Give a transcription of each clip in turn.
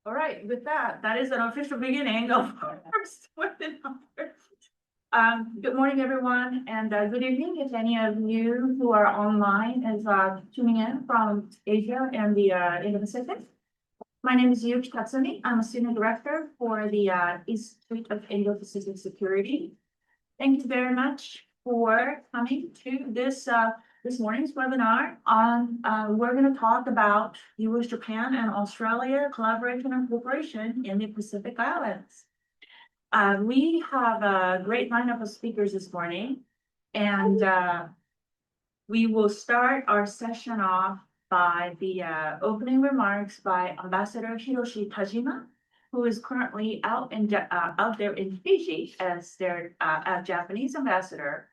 All right, with that, that is an official beginning of our first webinar. Good morning, everyone, and good evening if any of you who are online is tuning in from Asia and the Indo-Pacific. My name is Yuki Tatsumi. I'm a Senior Director for the Institute of Indo-Pacific Security. Thank you very much for coming to this morning's webinar on we're going to talk about U.S., Japan, and Australia collaboration and cooperation in the Pacific Islands. We have a great lineup of speakers this morning, and we will start our session off by the opening remarks by Ambassador Hiroshi Tajima, who is currently out there in Fiji as their Japanese ambassador.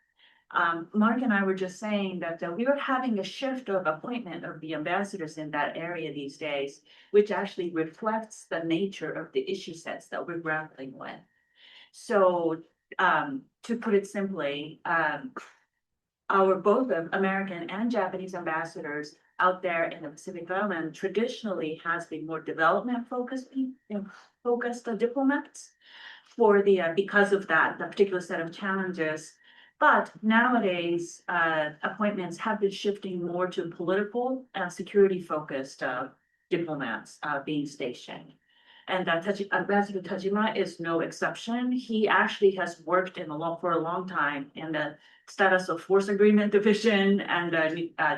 Mark and I were just saying that we are having a shift of appointment of the ambassadors in that area these days, which actually reflects the nature of the issue sets that we're grappling with. So to put it simply, our both American and Japanese ambassadors out there in the Pacific Island traditionally has been more development focused diplomats for the because of that the particular set of challenges. But nowadays, appointments have been shifting more to political and security focused diplomats being stationed. And Ambassador Tajima is no exception. He actually has worked for a long time in the Status of Force Agreement Division and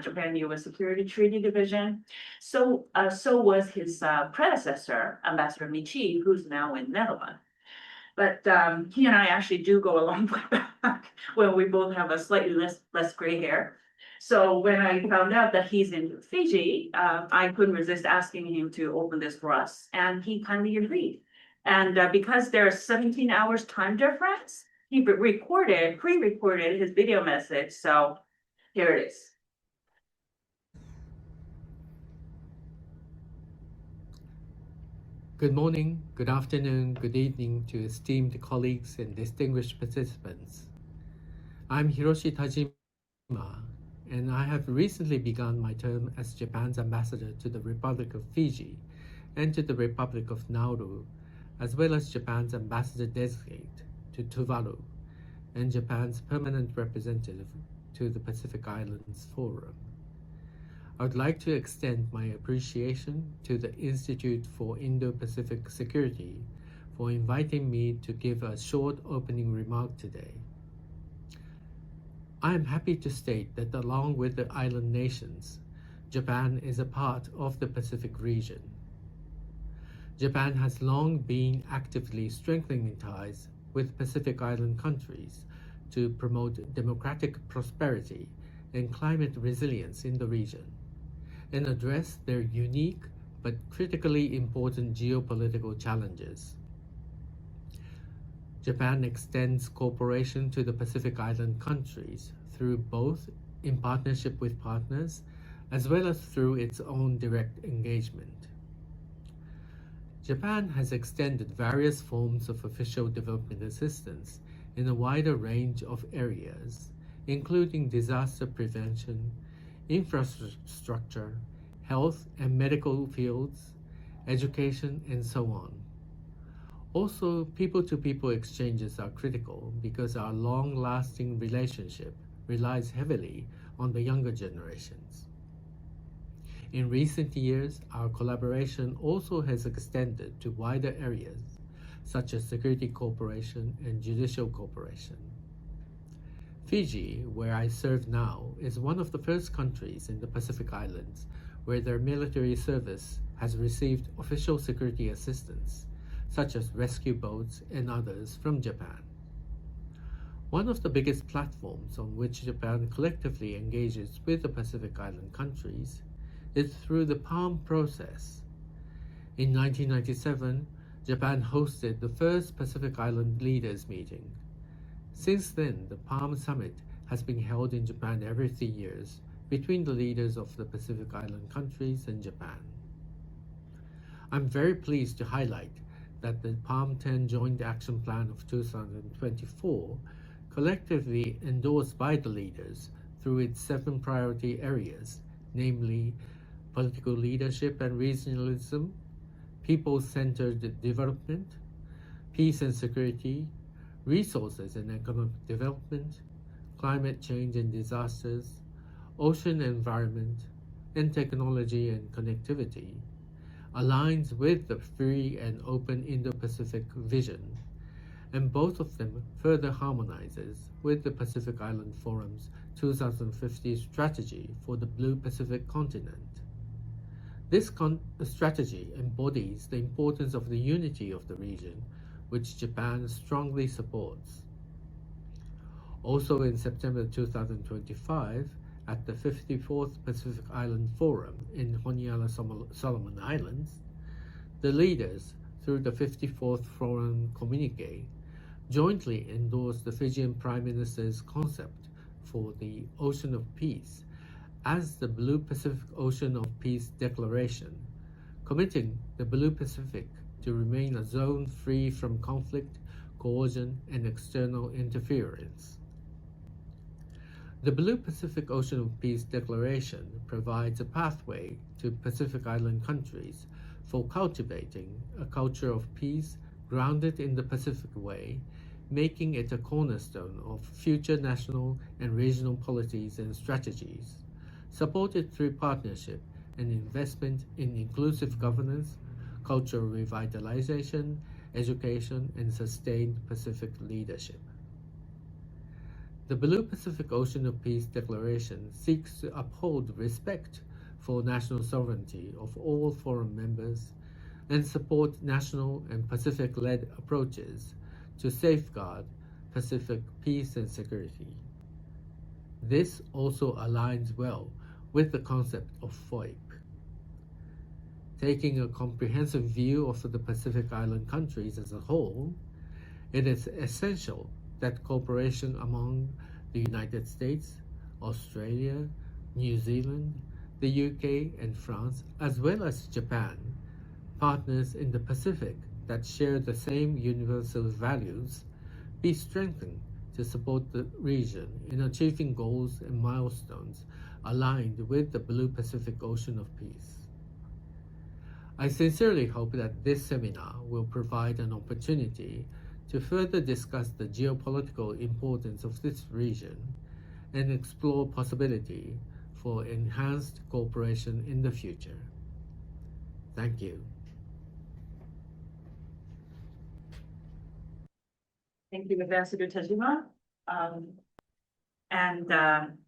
Japan-U.S. Security Treaty Division. So was his predecessor, Ambassador Michi, who's now in Netherlands. But he and I actually do go a long way back when we both have a slightly less gray hair. So when I found out that he's in Fiji, I couldn't resist asking him to open this for us, and he kindly agreed. And because there's 17 hours time difference, he pre-recorded his video message. So here it is. Good morning, good afternoon, good evening to esteemed colleagues and distinguished participants. I'm Hiroshi Tajima, and I have recently begun my term as Japan's ambassador to the Republic of Fiji and to the Republic of Nauru, as well as Japan's ambassador designate to Tuvalu and Japan's permanent representative to the Pacific Islands Forum. I would like to extend my appreciation to the Institute for Indo-Pacific Security for inviting me to give a short opening remark today. I am happy to state that along with the island nations, Japan is a part of the Pacific region. Japan has long been actively strengthening ties with Pacific Island countries to promote democratic prosperity and climate resilience in the region, and address their unique but critically important geopolitical challenges. Japan extends cooperation to the Pacific Island countries through both in partnership with partners as well as through its own direct engagement. Japan has extended various forms of official development assistance in a wider range of areas, including disaster prevention, infrastructure, health and medical fields, education, and so on. Also, people-to-people exchanges are critical because our long-lasting relationship relies heavily on the younger generations. In recent years, our collaboration also has extended to wider areas, such as security cooperation and judicial cooperation. Fiji, where I serve now, is one of the first countries in the Pacific Islands where their military service has received official security assistance, such as rescue boats and others from Japan. One of the biggest platforms on which Japan collectively engages with the Pacific Island countries is through the PALM process. In 1997, Japan hosted the first Pacific Island leaders meeting. Since then, the PALM Summit has been held in Japan every 3 years between the leaders of the Pacific Island countries and Japan. I'm very pleased to highlight that the PALM 10 Joint Action Plan of 2024, collectively endorsed by the leaders through its 7 priority areas, namely political leadership and regionalism, people-centered development, peace and security, resources and economic development, climate change and disasters, ocean environment, and technology and connectivity, aligns with the free and open Indo-Pacific vision, and both of them further harmonizes with the Pacific Island Forum's 2050 strategy for the Blue Pacific continent. This strategy embodies the importance of the unity of the region, which Japan strongly supports. Also in September 2025, at the 54th Pacific Island Forum in Honiara, Solomon Islands, the leaders, through the 54th Forum Communique, jointly endorsed the Fijian Prime Minister's concept for the Ocean of Peace as the Blue Pacific Ocean of Peace Declaration, committing the Blue Pacific to remain a zone free from conflict, coercion, and external interference. The Blue Pacific Ocean of Peace Declaration provides a pathway to Pacific Island countries for cultivating a culture of peace grounded in the Pacific Way, making it a cornerstone of future national and regional policies and strategies, supported through partnership and investment in inclusive governance, cultural revitalization, education, and sustained Pacific leadership. The Blue Pacific Ocean of Peace Declaration seeks to uphold respect for national sovereignty of all forum members and support national and Pacific-led approaches to safeguard Pacific peace and security. This also aligns well with the concept of FOIP. Taking a comprehensive view of the Pacific Island countries as a whole, it is essential that cooperation among the United States, Australia, New Zealand, the UK, and France, as well as Japan, partners in the Pacific that share the same universal values, be strengthened to support the region in achieving goals and milestones aligned with the Blue Pacific Ocean of Peace. I sincerely hope that this seminar will provide an opportunity to further discuss the geopolitical importance of this region and explore possibility for enhanced cooperation in the future. Thank you. Thank you, Ambassador Tajima.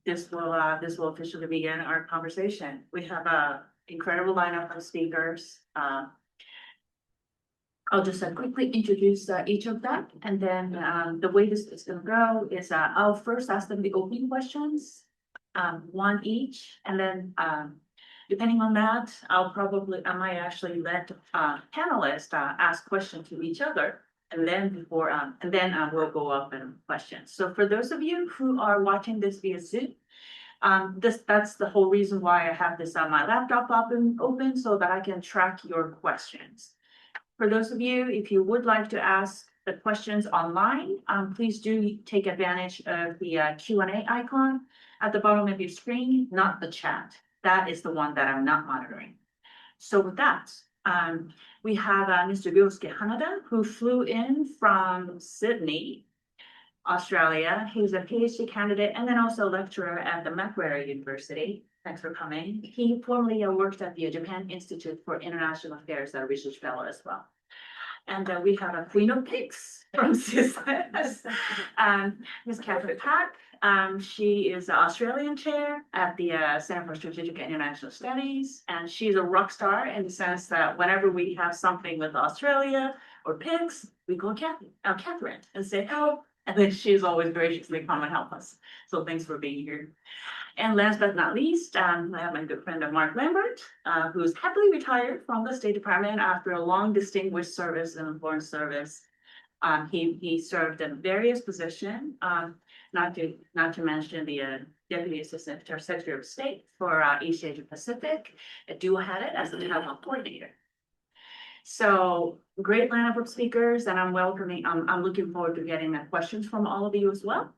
This will officially begin our conversation. We have an incredible lineup of speakers. I'll just quickly introduce each of them, and then the way this is going to go is I'll first ask them the opening questions, one each, and then depending on that, I might actually let panelists ask questions to each other, and then we'll go up and questions. So for those of you who are watching this via Zoom, that's the whole reason why I have this on my laptop open so that I can track your questions. For those of you, if you would like to ask the questions online, please do take advantage of the Q&A icon at the bottom of your screen, not the chat. That is the one that I'm not monitoring. So with that, we have Mr. Ryosuke Hanada, who flew in from Sydney, Australia. He's a PhD candidate and then also lecturer at the Macquarie University. Thanks for coming. He formerly worked at the Japan Institute for International Affairs as a research fellow as well. And we have a queen of PICs from CISLS, Ms. Kathryn Paik. She is the Australian chair at the Center for Strategic and International Studies, and she's a rock star in the sense that whenever we have something with Australia or PICs, we call Kathryn and say help, and then she's always graciously come and help us. So thanks for being here. And last but not least, I have my good friend Mark Lambert, who's happily retired from the State Department after a long distinguished service in the Foreign Service. He served in various positions, not to mention the Deputy Assistant Secretary of State for East Asia Pacific, dual headed as the development coordinator. So great lineup of speakers, and I'm looking forward to getting questions from all of you as well.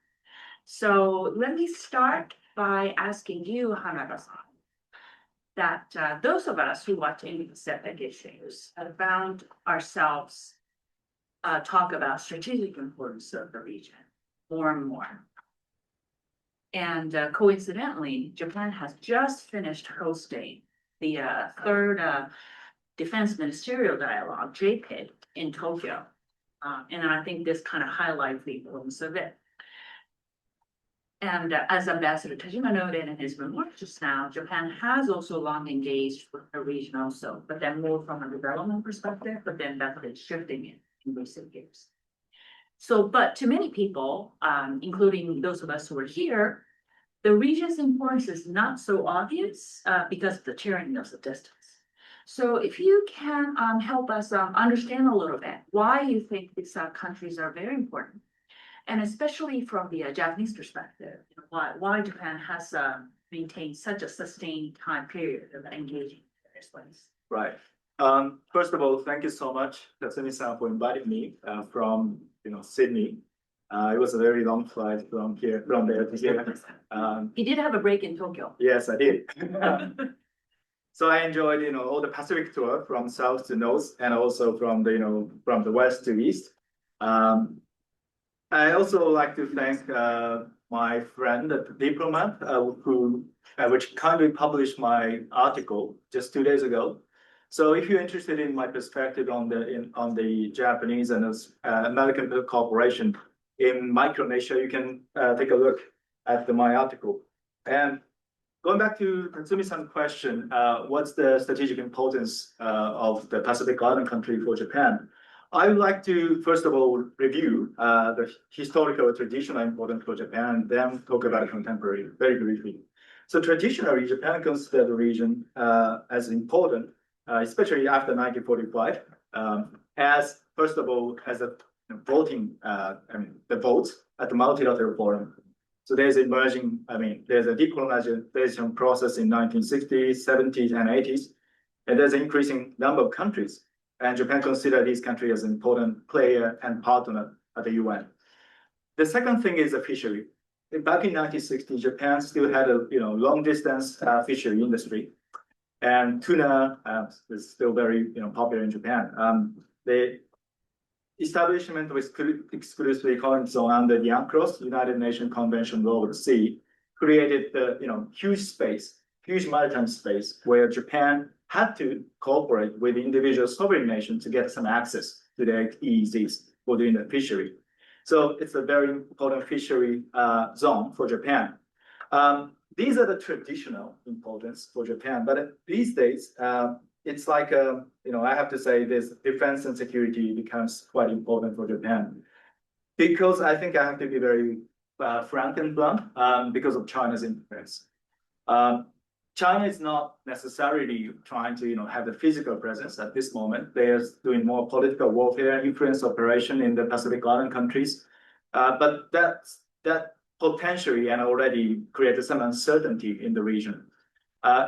So let me start by asking you, Hanada-san, that those of us who watch Indo-Pacific issues have found ourselves talk about strategic importance of the region more and more. And coincidentally, Japan has just finished hosting the third Defense Ministerial Dialogue, JPID, in Tokyo. And I think this kind of highlights the importance of it. And as Ambassador Tajima noted in his remarks just now, Japan has also long engaged with the region also, but then more from a development perspective, but then that's been shifting in recent years. So, but to many people, including those of us who are here, the region's importance is not so obvious because of the tyranny of the distance. So if you can help us understand a little bit why you think these countries are very important, and especially from the Japanese perspective, you know, why Japan has maintained such a sustained time period of engaging in various ways. Right. First of all, thank you so much, Katsumi-san, for inviting me from Sydney. It was a very long flight from there to here. You did have a break in Tokyo. Yes, I did. So I enjoyed all the Pacific tour from south to north, and also from the west to east. I also like to thank my friend, the diplomat, which kindly published my article just 2 days ago. So if you're interested in my perspective on the Japanese and American cooperation in Micronesia, you can take a look at my article. And going back to Katsumi-san's question, what's the strategic importance of the Pacific Island country for Japan? I would like to, first of all, review the historical traditional importance for Japan, then talk about contemporary very briefly. So traditionally, Japan considered the region as important, especially after 1945, as, first of all, as a voting, the votes at the multilateral forum. So there's a decolonization process in 1960s, 70s, and 80s, and there's an increasing number of countries. And Japan considered these countries as an important player and partner at the UN. The second thing is the fishery. Back in 1960, Japan still had a long distance fishery industry, and tuna is still very popular in Japan. The establishment was exclusively economic zone under the UNCLOS, United Nations Convention Law of the Sea, created the huge maritime space where Japan had to cooperate with individual sovereign nations to get some access to their EEZs for doing the fishery. So it's a very important fishery zone for Japan. These are the traditional importance for Japan, but these days, it's like, I have to say this defense and security becomes quite important for Japan. Because I think I have to be very frank and blunt because of China's influence. China is not necessarily trying to have the physical presence at this moment. They're doing more political warfare, influence operation in the Pacific Island countries. But that potentially and already created some uncertainty in the region.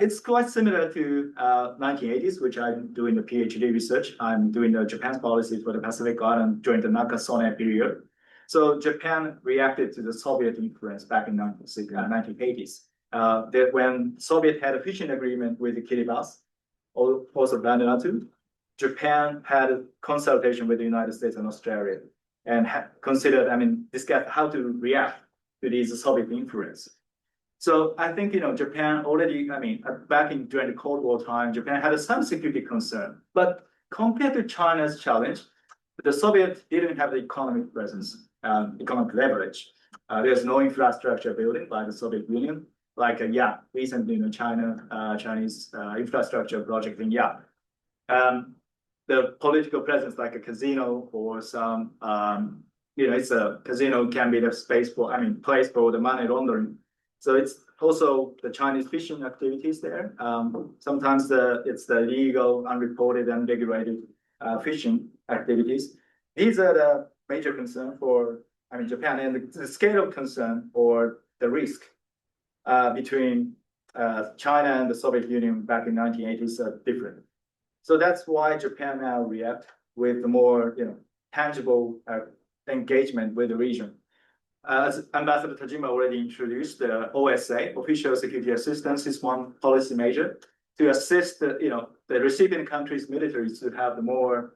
It's quite similar to 1980s, which I'm doing the PhD research. I'm doing the Japan's policies for the Pacific Island during the Nakasone period. So Japan reacted to the Soviet influence back in 1980s. That when Soviet had a fishing agreement with the Kiribati, also Vanuatu, Japan had a consultation with the United States and Australia and considered, discussed how to react to these Soviet influence. So I think, Japan already, back during the Cold War time, Japan had some security concern. But compared to China's challenge, the Soviet didn't have the economic presence, economic leverage. There's no infrastructure building by the Soviet Union. Like recently, Chinese infrastructure project in the political presence, like a casino or some, it's a casino can be the space for, place for the money laundering. So it's also the Chinese fishing activities there. Sometimes it's the illegal, unreported, unregulated fishing activities. These are the major concern for Japan, and the scale of concern or the risk between China and the Soviet Union back in 1980s are different. So that's why Japan now react with the more tangible engagement with the region. As Ambassador Tajima already introduced, the OSA, Official Security Assistance, is one policy measure. to assist the recipient countries' militaries to have more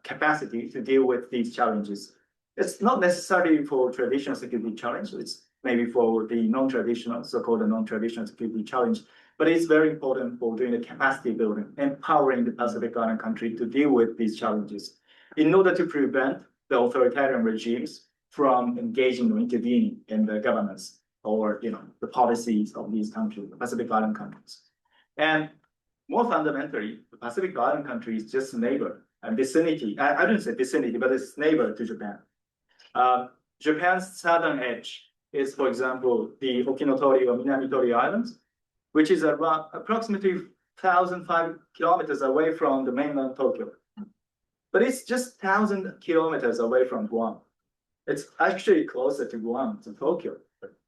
capacity to deal with these challenges. It's not necessarily for traditional security challenge. It's maybe for the non-traditional, so-called non-traditional security challenge, but it's very important for doing the capacity building, empowering the Pacific Island country to deal with these challenges in order to prevent the authoritarian regimes from engaging or intervening in the governance or the policies of these countries, the Pacific Island countries. And more fundamentally, the Pacific Island country is just a neighbor and vicinity. I don't say vicinity, but it's neighbor to Japan. Japan's southern edge is, for example, the Okinotori or Minamitori Islands, which is approximately 1,005 kilometers away from the mainland Tokyo. But it's just 1,000 kilometers away from Guam. It's actually closer to Guam, to Tokyo.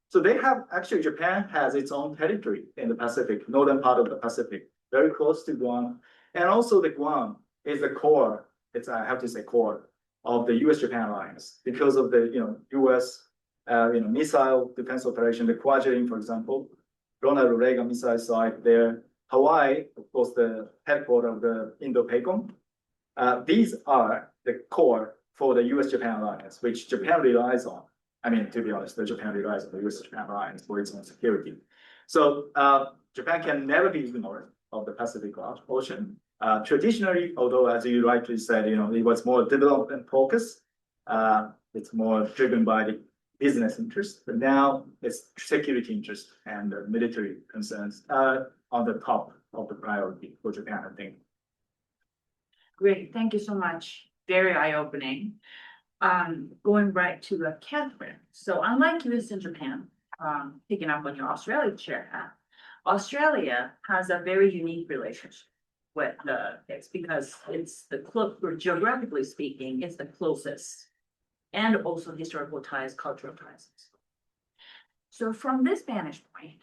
So they have, actually Japan has its own territory in the Pacific, northern part of the Pacific, very close to Guam. And also the Guam is the core, I have to say core, of the U.S.-Japan alliance because of the U.S. Missile defense operation, the Kwajalein, for example, Ronald Reagan missile site there, Hawaii, of course, the headquarters of the Indo-Pacific. These are the core for the U.S.-Japan alliance, which Japan relies on. I mean, to be honest, Japan relies on the U.S.-Japan alliance for its own security. So Japan can never be ignored of the Pacific Ocean. Traditionally, although as you rightly said, it was more development focused. It's more driven by the business interest, but now it's security interest and military concerns on the top of the priority for Japan, I think. Great, thank you so much. Very eye-opening. Going right to Kathryn. So unlike US and Japan, picking up on your Australia chair hat, Australia has a very unique relationship with the PICs because it's geographically speaking, it's the closest, and also historical ties, cultural ties. So from this vantage point,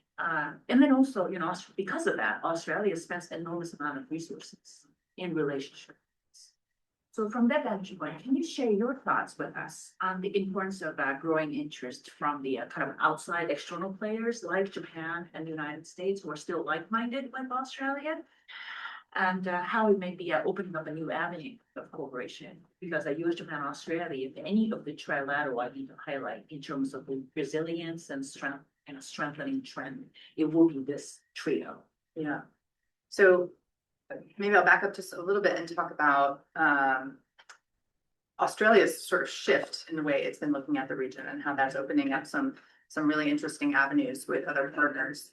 and then also, because of that, Australia spends an enormous amount of resources in relationships. So from that vantage point, can you share your thoughts with us on the importance of growing interest from the kind of outside external players like Japan and the United States who are still like-minded with Australia? And how it may be opening up a new avenue of cooperation, because US, Japan, Australia, if any of the trilateral I need to highlight in terms of the resilience and strength and a strengthening trend, it will be this trio. Yeah. So maybe I'll back up just a little bit and talk about Australia's sort of shift in the way it's been looking at the region and how that's opening up some really interesting avenues with other partners.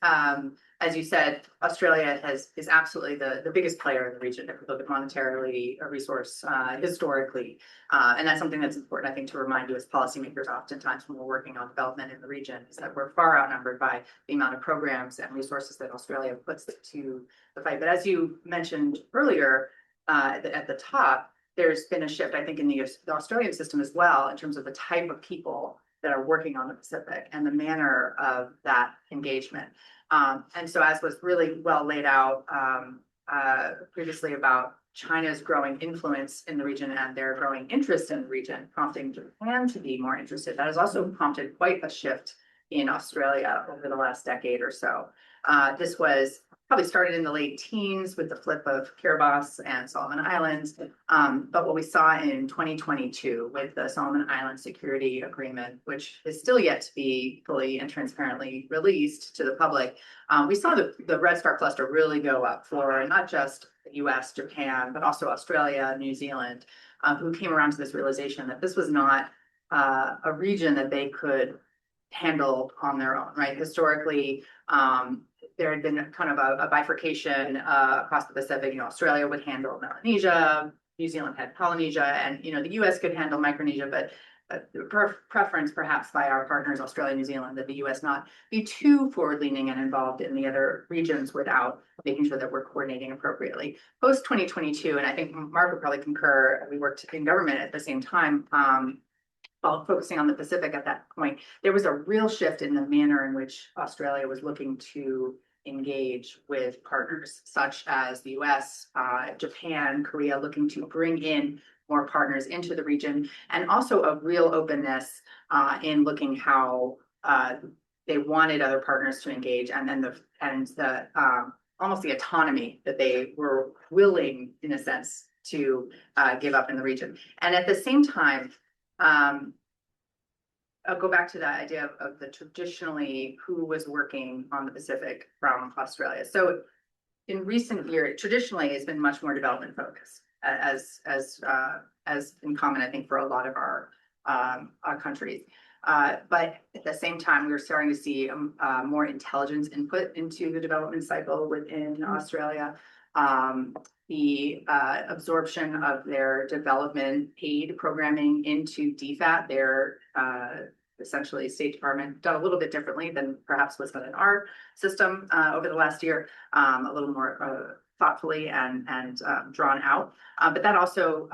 As you said, Australia is absolutely the biggest player in the region if we look at monetarily, a resource historically. And that's something that's important, I think, to remind you as policymakers oftentimes when we're working on development in the region, is that we're far outnumbered by the amount of programs and resources that Australia puts to the fight. But as you mentioned earlier, at the top, there's been a shift, I think, in the Australian system as well, in terms of the type of people that are working on the Pacific and the manner of that engagement. And so as was really well laid out previously about China's growing influence in the region and their growing interest in the region, prompting Japan to be more interested, that has also prompted quite a shift in Australia over the last decade or so. This was probably started in the late teens with the flip of Kiribati and Solomon Islands. But what we saw in 2022 with the Solomon Islands Security Agreement, which is still yet to be fully and transparently released to the public, we saw the Red Star cluster really go up for not just the US, Japan, but also Australia, New Zealand, who came around to this realization that this was not a region that they could handle on their own, right? Historically, there had been kind of a bifurcation across the Pacific. Australia would handle Melanesia, New Zealand had Polynesia, and the US could handle Micronesia, but preference perhaps by our partners, Australia and New Zealand, that the US not be too forward-leaning and involved in the other regions without making sure that we're coordinating appropriately. Post 2022, and I think Mark would probably concur, we worked in government at the same time, while focusing on the Pacific at that point, there was a real shift in the manner in which Australia was looking to engage with partners such as the US, Japan, Korea, looking to bring in more partners into the region, and also a real openness in looking how they wanted other partners to engage, and then the almost the autonomy that they were willing, in a sense, to give up in the region. And at the same time, I'll go back to that idea of the traditionally who was working on the Pacific from Australia. So in recent years, traditionally, it's been much more development focused, as in common, I think, for a lot of our countries. But at the same time, we're starting to see more intelligence input into the development cycle within Australia. The absorption of their development aid programming into DFAT, their essentially State Department, done a little bit differently than perhaps was done in our system over the last year, a little more thoughtfully and drawn out. But that also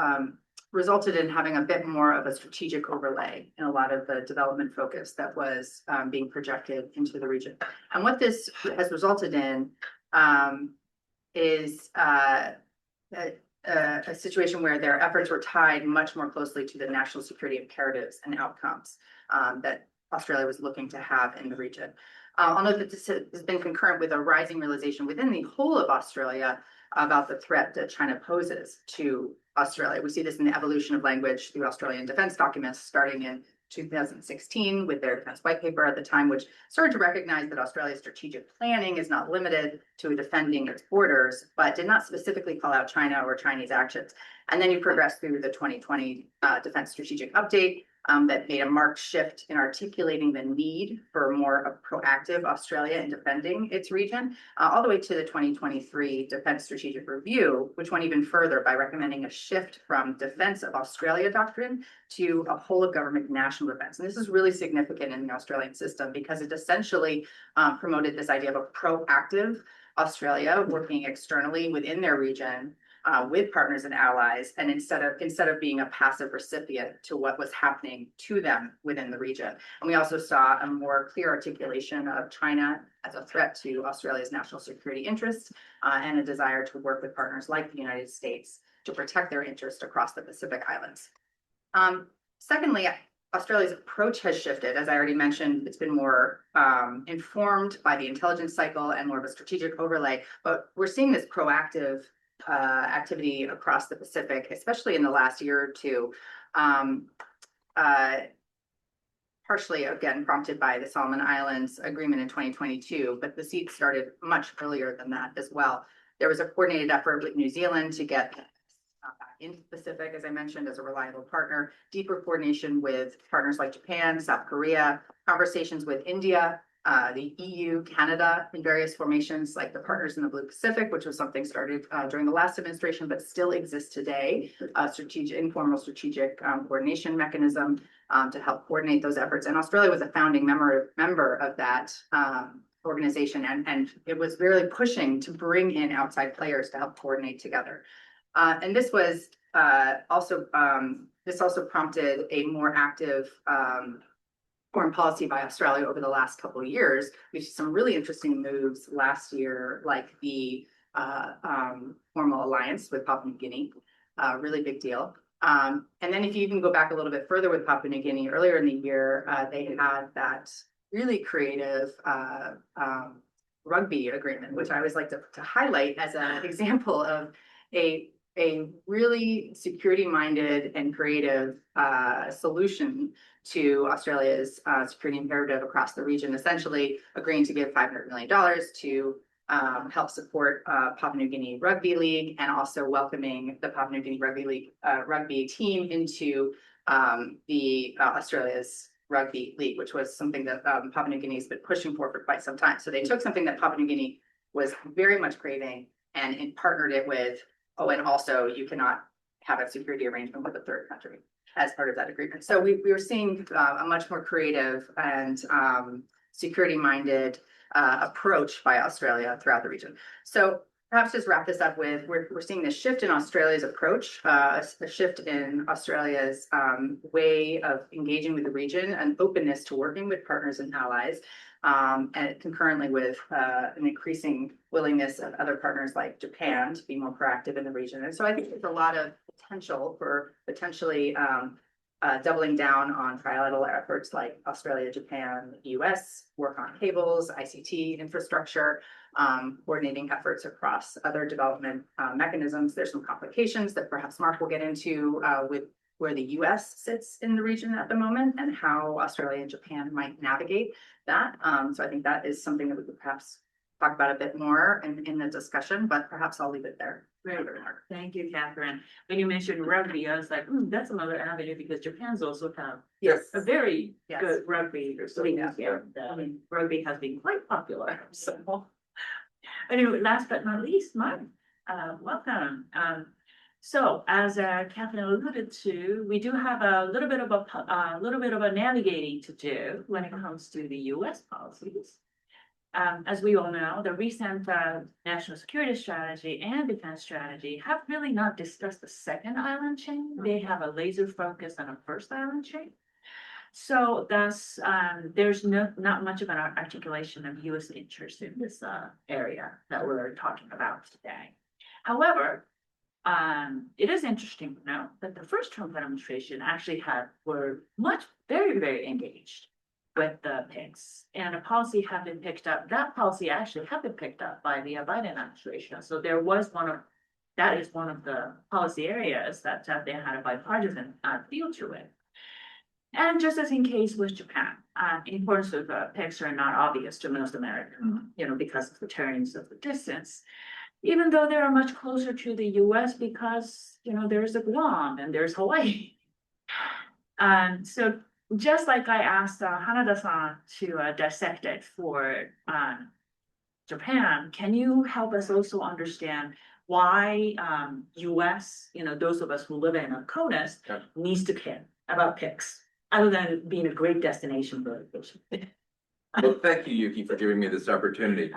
resulted in having a bit more of a strategic overlay in a lot of the development focus that was being projected into the region. And what this has resulted in is a situation where their efforts were tied much more closely to the national security imperatives and outcomes that Australia was looking to have in the region. I'll note that this has been concurrent with a rising realization within the whole of Australia about the threat that China poses to Australia. We see this in the evolution of language through Australian defense documents starting in 2016 with their defense white paper at the time, which started to recognize that Australia's strategic planning is not limited to defending its borders, but did not specifically call out China or Chinese actions. And then you progress through the 2020 Defense Strategic Update that made a marked shift in articulating the need for more proactive Australia in defending its region, all the way to the 2023 Defense Strategic Review, which went even further by recommending a shift from defense of Australia doctrine to a whole of government national defense. And this is really significant in the Australian system because it essentially promoted this idea of a proactive Australia working externally within their region with partners and allies, and instead of being a passive recipient to what was happening to them within the region. And we also saw a more clear articulation of China as a threat to Australia's national security interests and a desire to work with partners like the United States to protect their interests across the Pacific Islands. Secondly, Australia's approach has shifted. As I already mentioned, it's been more informed by the intelligence cycle and more of a strategic overlay, but we're seeing this proactive activity across the Pacific, especially in the last year or two, partially again prompted by the Solomon Islands agreement in 2022, but the seed started much earlier than that as well. There was a coordinated effort with New Zealand to get back into the Pacific, as I mentioned, as a reliable partner, deeper coordination with partners like Japan, South Korea, conversations with India, the EU, Canada in various formations like the Partners in the Blue Pacific, which was something started during the last administration, but still exists today, informal strategic coordination mechanism to help coordinate those efforts. And Australia was a founding member of that organization, and it was really pushing to bring in outside players to help coordinate together. And this was also prompted a more active foreign policy by Australia over the last couple of years. We've seen some really interesting moves last year, like the formal alliance with Papua New Guinea, really big deal. And then if you even go back a little bit further with Papua New Guinea, earlier in the year, they had that really creative rugby agreement, which I always like to highlight as an example of a really security-minded and creative solution to Australia's security imperative across the region, essentially agreeing to give $500 million to help support Papua New Guinea Rugby League, and also welcoming the Papua New Guinea Rugby League rugby team into the Australia's Rugby League, which was something that Papua New Guinea has been pushing for quite some time. So they took something that Papua New Guinea was very much craving and partnered it with, and also you cannot have a security arrangement with a third country as part of that agreement. So we were seeing a much more creative and security-minded approach by Australia throughout the region. So perhaps just wrap this up with, we're seeing this shift in Australia's approach, a shift in Australia's way of engaging with the region, and openness to working with partners and allies, and concurrently with an increasing willingness of other partners like Japan to be more proactive in the region. And so I think there's a lot of potential for potentially doubling down on trilateral efforts like Australia, Japan, U.S., work on cables, ICT infrastructure, coordinating efforts across other development mechanisms. There's some complications that perhaps Mark will get into with where the U.S. sits in the region at the moment and how Australia and Japan might navigate that. So I think that is something that we could perhaps talk about a bit more in the discussion, but perhaps I'll leave it there. Great, thank you, Kathryn. When you mentioned rugby, I was like, that's another avenue because Japan's also kind of Yes. a very Yes. good rugby league. Yeah. And, I mean, rugby has been quite popular. So, anyway, last but not least, Mark, welcome. So, as Kathryn alluded to, we do have a little bit of a navigating to do when it comes to the U.S. policies. As we all know, the recent national security strategy and defense strategy have really not discussed the second island chain. They have a laser focus on a first island chain. So thus, there's not much of an articulation of U.S. interest in this area that we're talking about today. However, it is interesting to note that the first Trump administration actually were very, very engaged with the PICs, and a policy had been picked up. That policy actually had been picked up by the Biden administration. So that is one of the policy areas that they had a bipartisan feel to it. And just as in case with Japan, importance of PICs are not obvious to most Americans, because of the terrains of the distance, even though they are much closer to the U.S. because, there's a Guam and there's Hawaii. So just like I asked Hanada-san to dissect it for Japan, can you help us also understand why U.S., those of us who live in a CONUS, needs to care about PICs, other than being a great destination for vacation? Well, thank you, Yuki, for giving me this opportunity.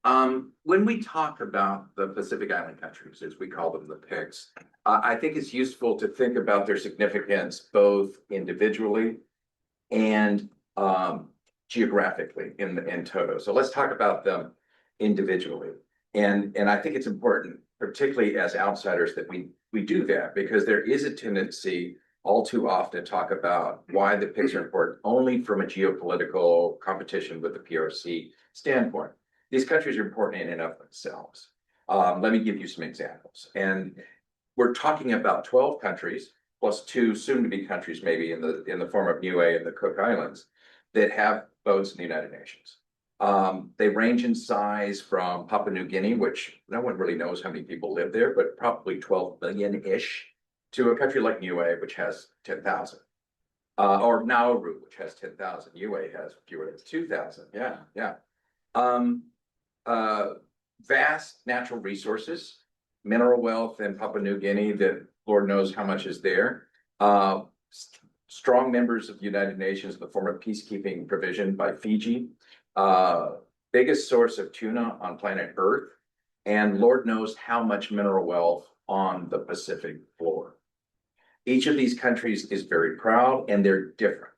When we talk about the Pacific Island countries, as we call them, the PICs, I think it's useful to think about their significance both individually and geographically in toto. So let's talk about them individually. And I think it's important, particularly as outsiders, that we do that, because there is a tendency all too often to talk about why the PICs are important only from a geopolitical competition with the PRC standpoint. These countries are important in and of themselves. Let me give you some examples. And we're talking about 12 countries, plus 2 soon-to-be countries, maybe in the form of Niue and the Cook Islands, that have boats in the United Nations. They range in size from Papua New Guinea, which no one really knows how many people live there, but probably 12 million-ish, to a country like Niue, which has 10,000. Or Nauru, which has 10,000. Niue has fewer than 2,000. Yeah. Vast natural resources, mineral wealth in Papua New Guinea that Lord knows how much is there. Strong members of the United Nations in the form of peacekeeping provision by Fiji. Biggest source of tuna on planet Earth. And Lord knows how much mineral wealth on the Pacific floor. Each of these countries is very proud, and they're different.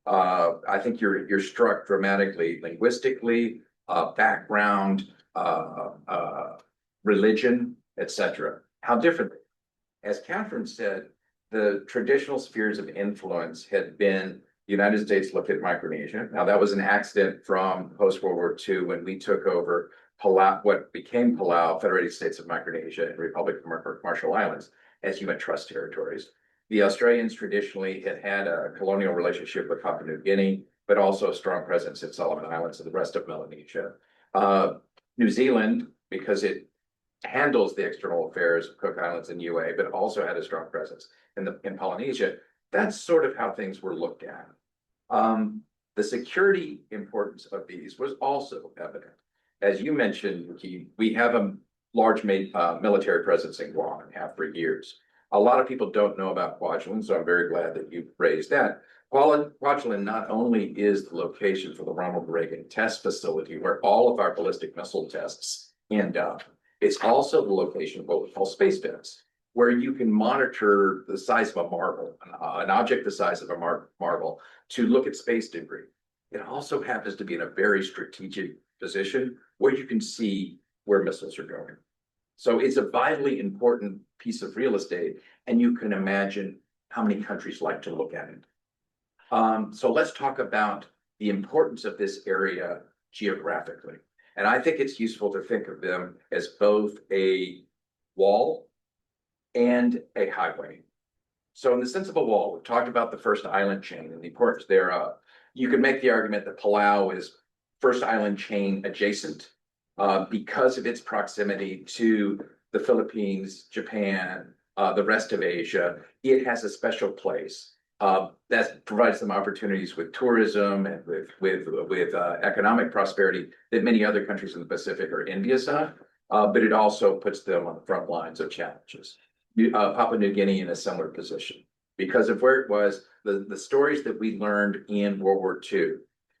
I think you're struck dramatically linguistically, background, religion, etc. How different. As Kathryn said, the traditional spheres of influence had been the United States looked at Micronesia. Now that was an accident from post-World War II when we took over Palau, what became Palau, Federated States of Micronesia and Republic of Marshall Islands, as UN trust territories. The Australians traditionally had a colonial relationship with Papua New Guinea, but also a strong presence in Solomon Islands and the rest of Melanesia. New Zealand, because it handles the external affairs of Cook Islands and Niue, but also had a strong presence in Polynesia. That's sort of how things were looked at. The security importance of these was also evident. As you mentioned, Yuki, we have a large military presence in Guam and have for years. A lot of people don't know about Kwajalein, so I'm very glad that you raised that. Kwajalein not only is the location for the Ronald Reagan test facility where all of our ballistic missile tests end up, it's also the location of what we call space vents, where you can monitor the size of a marble, an object the size of a marble, to look at space debris. It also happens to be in a very strategic position where you can see where missiles are going. So it's a vitally important piece of real estate, and you can imagine how many countries like to look at it. So let's talk about the importance of this area geographically. And I think it's useful to think of them as both a wall and a highway. So in the sense of a wall, we've talked about the first island chain and the importance thereof. You could make the argument that Palau is first island chain adjacent because of its proximity to the Philippines, Japan, the rest of Asia. It has a special place that provides them opportunities with tourism and with economic prosperity that many other countries in the Pacific are envious of. But it also puts them on the front lines of challenges. Papua New Guinea in a similar position because of where it was, the stories that we learned in World War II,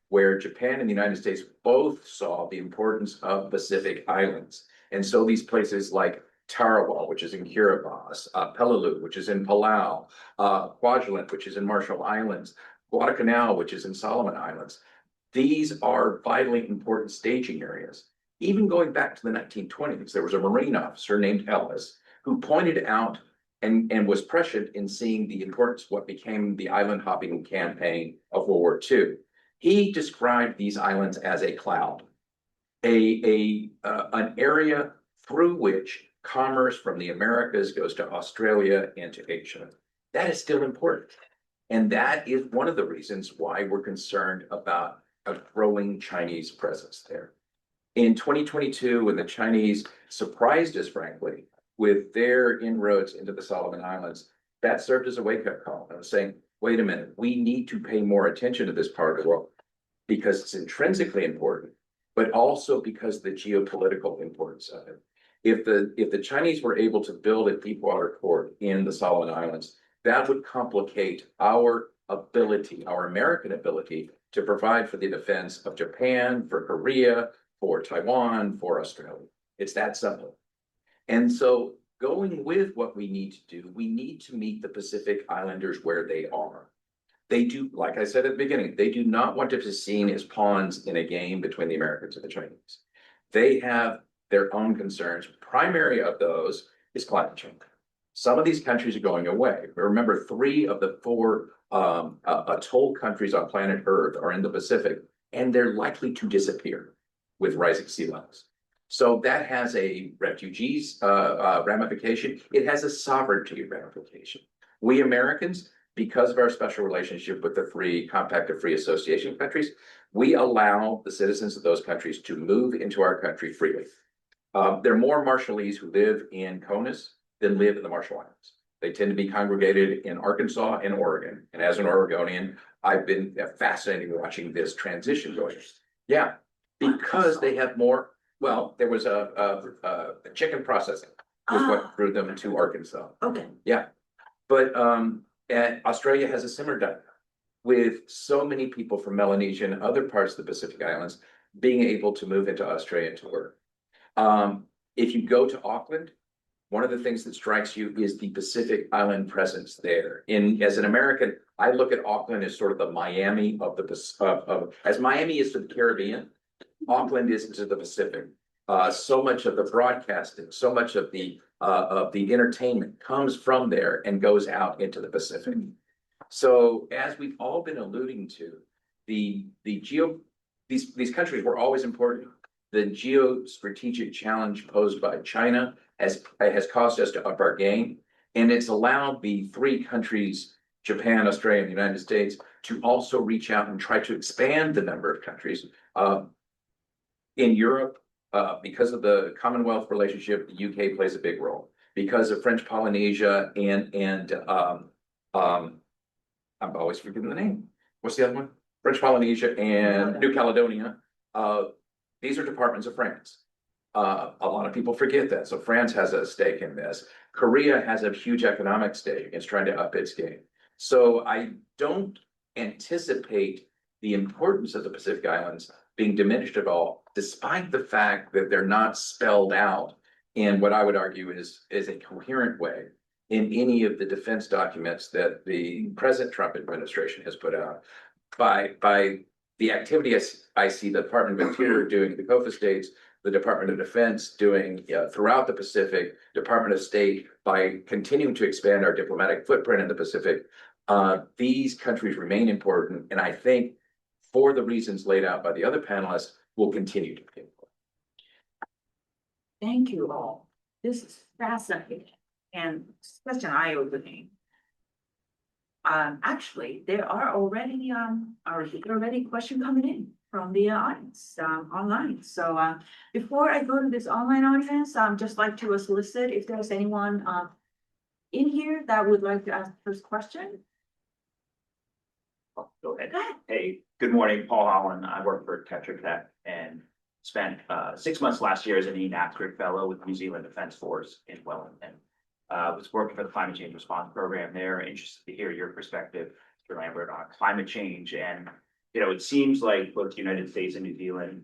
where Japan and the United States both saw the importance of Pacific islands. And so these places like Tarawa, which is in Kiribati, Peleliu, which is in Palau, Kwajalein, which is in Marshall Islands, Guadalcanal, which is in Solomon Islands. These are vitally important staging areas. Even going back to the 1920s, there was a Marine officer named Ellis who pointed out and was prescient in seeing the importance of what became the island hopping campaign of World War II. He described these islands as a cloud, an area through which commerce from the Americas goes to Australia and to Asia. That is still important. And that is one of the reasons why we're concerned about a growing Chinese presence there. In 2022, when the Chinese surprised us, frankly, with their inroads into the Solomon Islands, that served as a wake-up call. I was saying, wait a minute, we need to pay more attention to this part of the world because it's intrinsically important, but also because of the geopolitical importance of it. If the Chinese were able to build a deep water port in the Solomon Islands, that would complicate our ability, our American ability, to provide for the defense of Japan, for Korea, for Taiwan, for Australia. It's that simple. And so going with what we need to do, we need to meet the Pacific Islanders where they are. They do, like I said at the beginning, they do not want to be seen as pawns in a game between the Americans and the Chinese. They have their own concerns. Primary of those is climate change. Some of these countries are going away. Remember, 3 of the 4 atoll countries on planet Earth are in the Pacific, and they're likely to disappear with rising sea levels. So that has a refugees ramification. It has a sovereignty ramification. We Americans, because of our special relationship with the Compact of Free Association countries, we allow the citizens of those countries to move into our country freely. There are more Marshallese who live in CONUS than live in the Marshall Islands. They tend to be congregated in Arkansas and Oregon. And as an Oregonian, I've been fascinated watching this transition going. Yeah, because they have more. Well, there was a chicken processing was what drew them to Arkansas. Okay. Yeah, but Australia has a similar dynamic with so many people from Melanesia and other parts of the Pacific Islands being able to move into Australia to work. If you go to Auckland, one of the things that strikes you is the Pacific Island presence there. As an American, I look at Auckland as sort of the Miami of as Miami is to the Caribbean, Auckland is to the Pacific. So much of the broadcasting, so much of the entertainment comes from there and goes out into the Pacific. So as we've all been alluding to, these countries were always important. The geostrategic challenge posed by China has caused us to up our game, and it's allowed the 3 countries, Japan, Australia, and the United States, to also reach out and try to expand the number of countries. In Europe, because of the Commonwealth relationship, the UK plays a big role. Because of French Polynesia and I'm always forgetting the name. What's the other one? French Polynesia and New Caledonia. These are departments of France. A lot of people forget that. So France has a stake in this. Korea has a huge economic stake. It's trying to up its game. So I don't anticipate the importance of the Pacific Islands being diminished at all, despite the fact that they're not spelled out in what I would argue is a coherent way in any of the defense documents that the present Trump administration has put out. By the activity I see the Department of Interior doing, the COFA states, the Department of Defense doing throughout the Pacific, Department of State, by continuing to expand our diplomatic footprint in the Pacific, these countries remain important, and I think for the reasons laid out by the other panelists, will continue to be important. Thank you all. This is fascinating and such an eye-opening. Actually, there are already questions coming in from the audience online. So before I go to this online audience, just like to solicit if there's anyone in here that would like to ask the first question. Go ahead. Go ahead. Hey, good morning, Paul Holland. I work for Tetra Tech and spent 6 months last year as an ENACTRIC fellow with New Zealand Defence Force in Wellington. Was working for the climate change response program there. Interested to hear your perspective, Mr. Lambert, on climate change. And, you know, it seems like both the United States and New Zealand,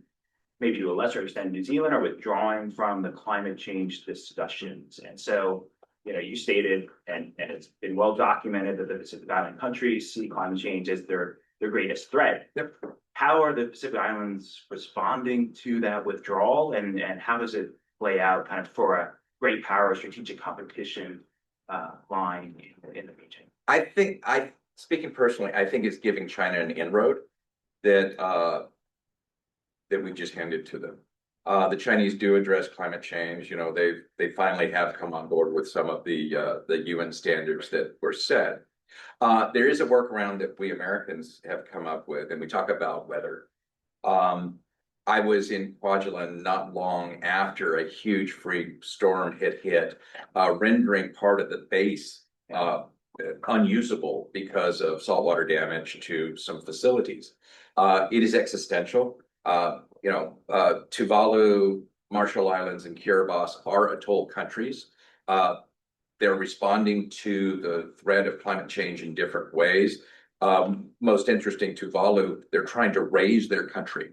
maybe to a lesser extent, New Zealand, are withdrawing from the climate change discussions. And so, you know, you stated, and it's been well documented, that the Pacific Island countries see climate change as their greatest threat. Yep. How are the Pacific Islands responding to that withdrawal, and how does it play out kind of for a great power strategic competition line in the region? Speaking personally, I think it's giving China an inroad that that we just handed to them. The Chinese do address climate change. You know, they finally have come on board with some of the UN standards that were set. There is a workaround that we Americans have come up with, and we talk about weather. I was in Kwajalein not long after a huge freak storm hit, rendering part of the base unusable because of saltwater damage to some facilities. It is existential. You know, Tuvalu, Marshall Islands, and Kiribati are atoll countries. They're responding to the threat of climate change in different ways. Most interesting, Tuvalu, they're trying to raise their country.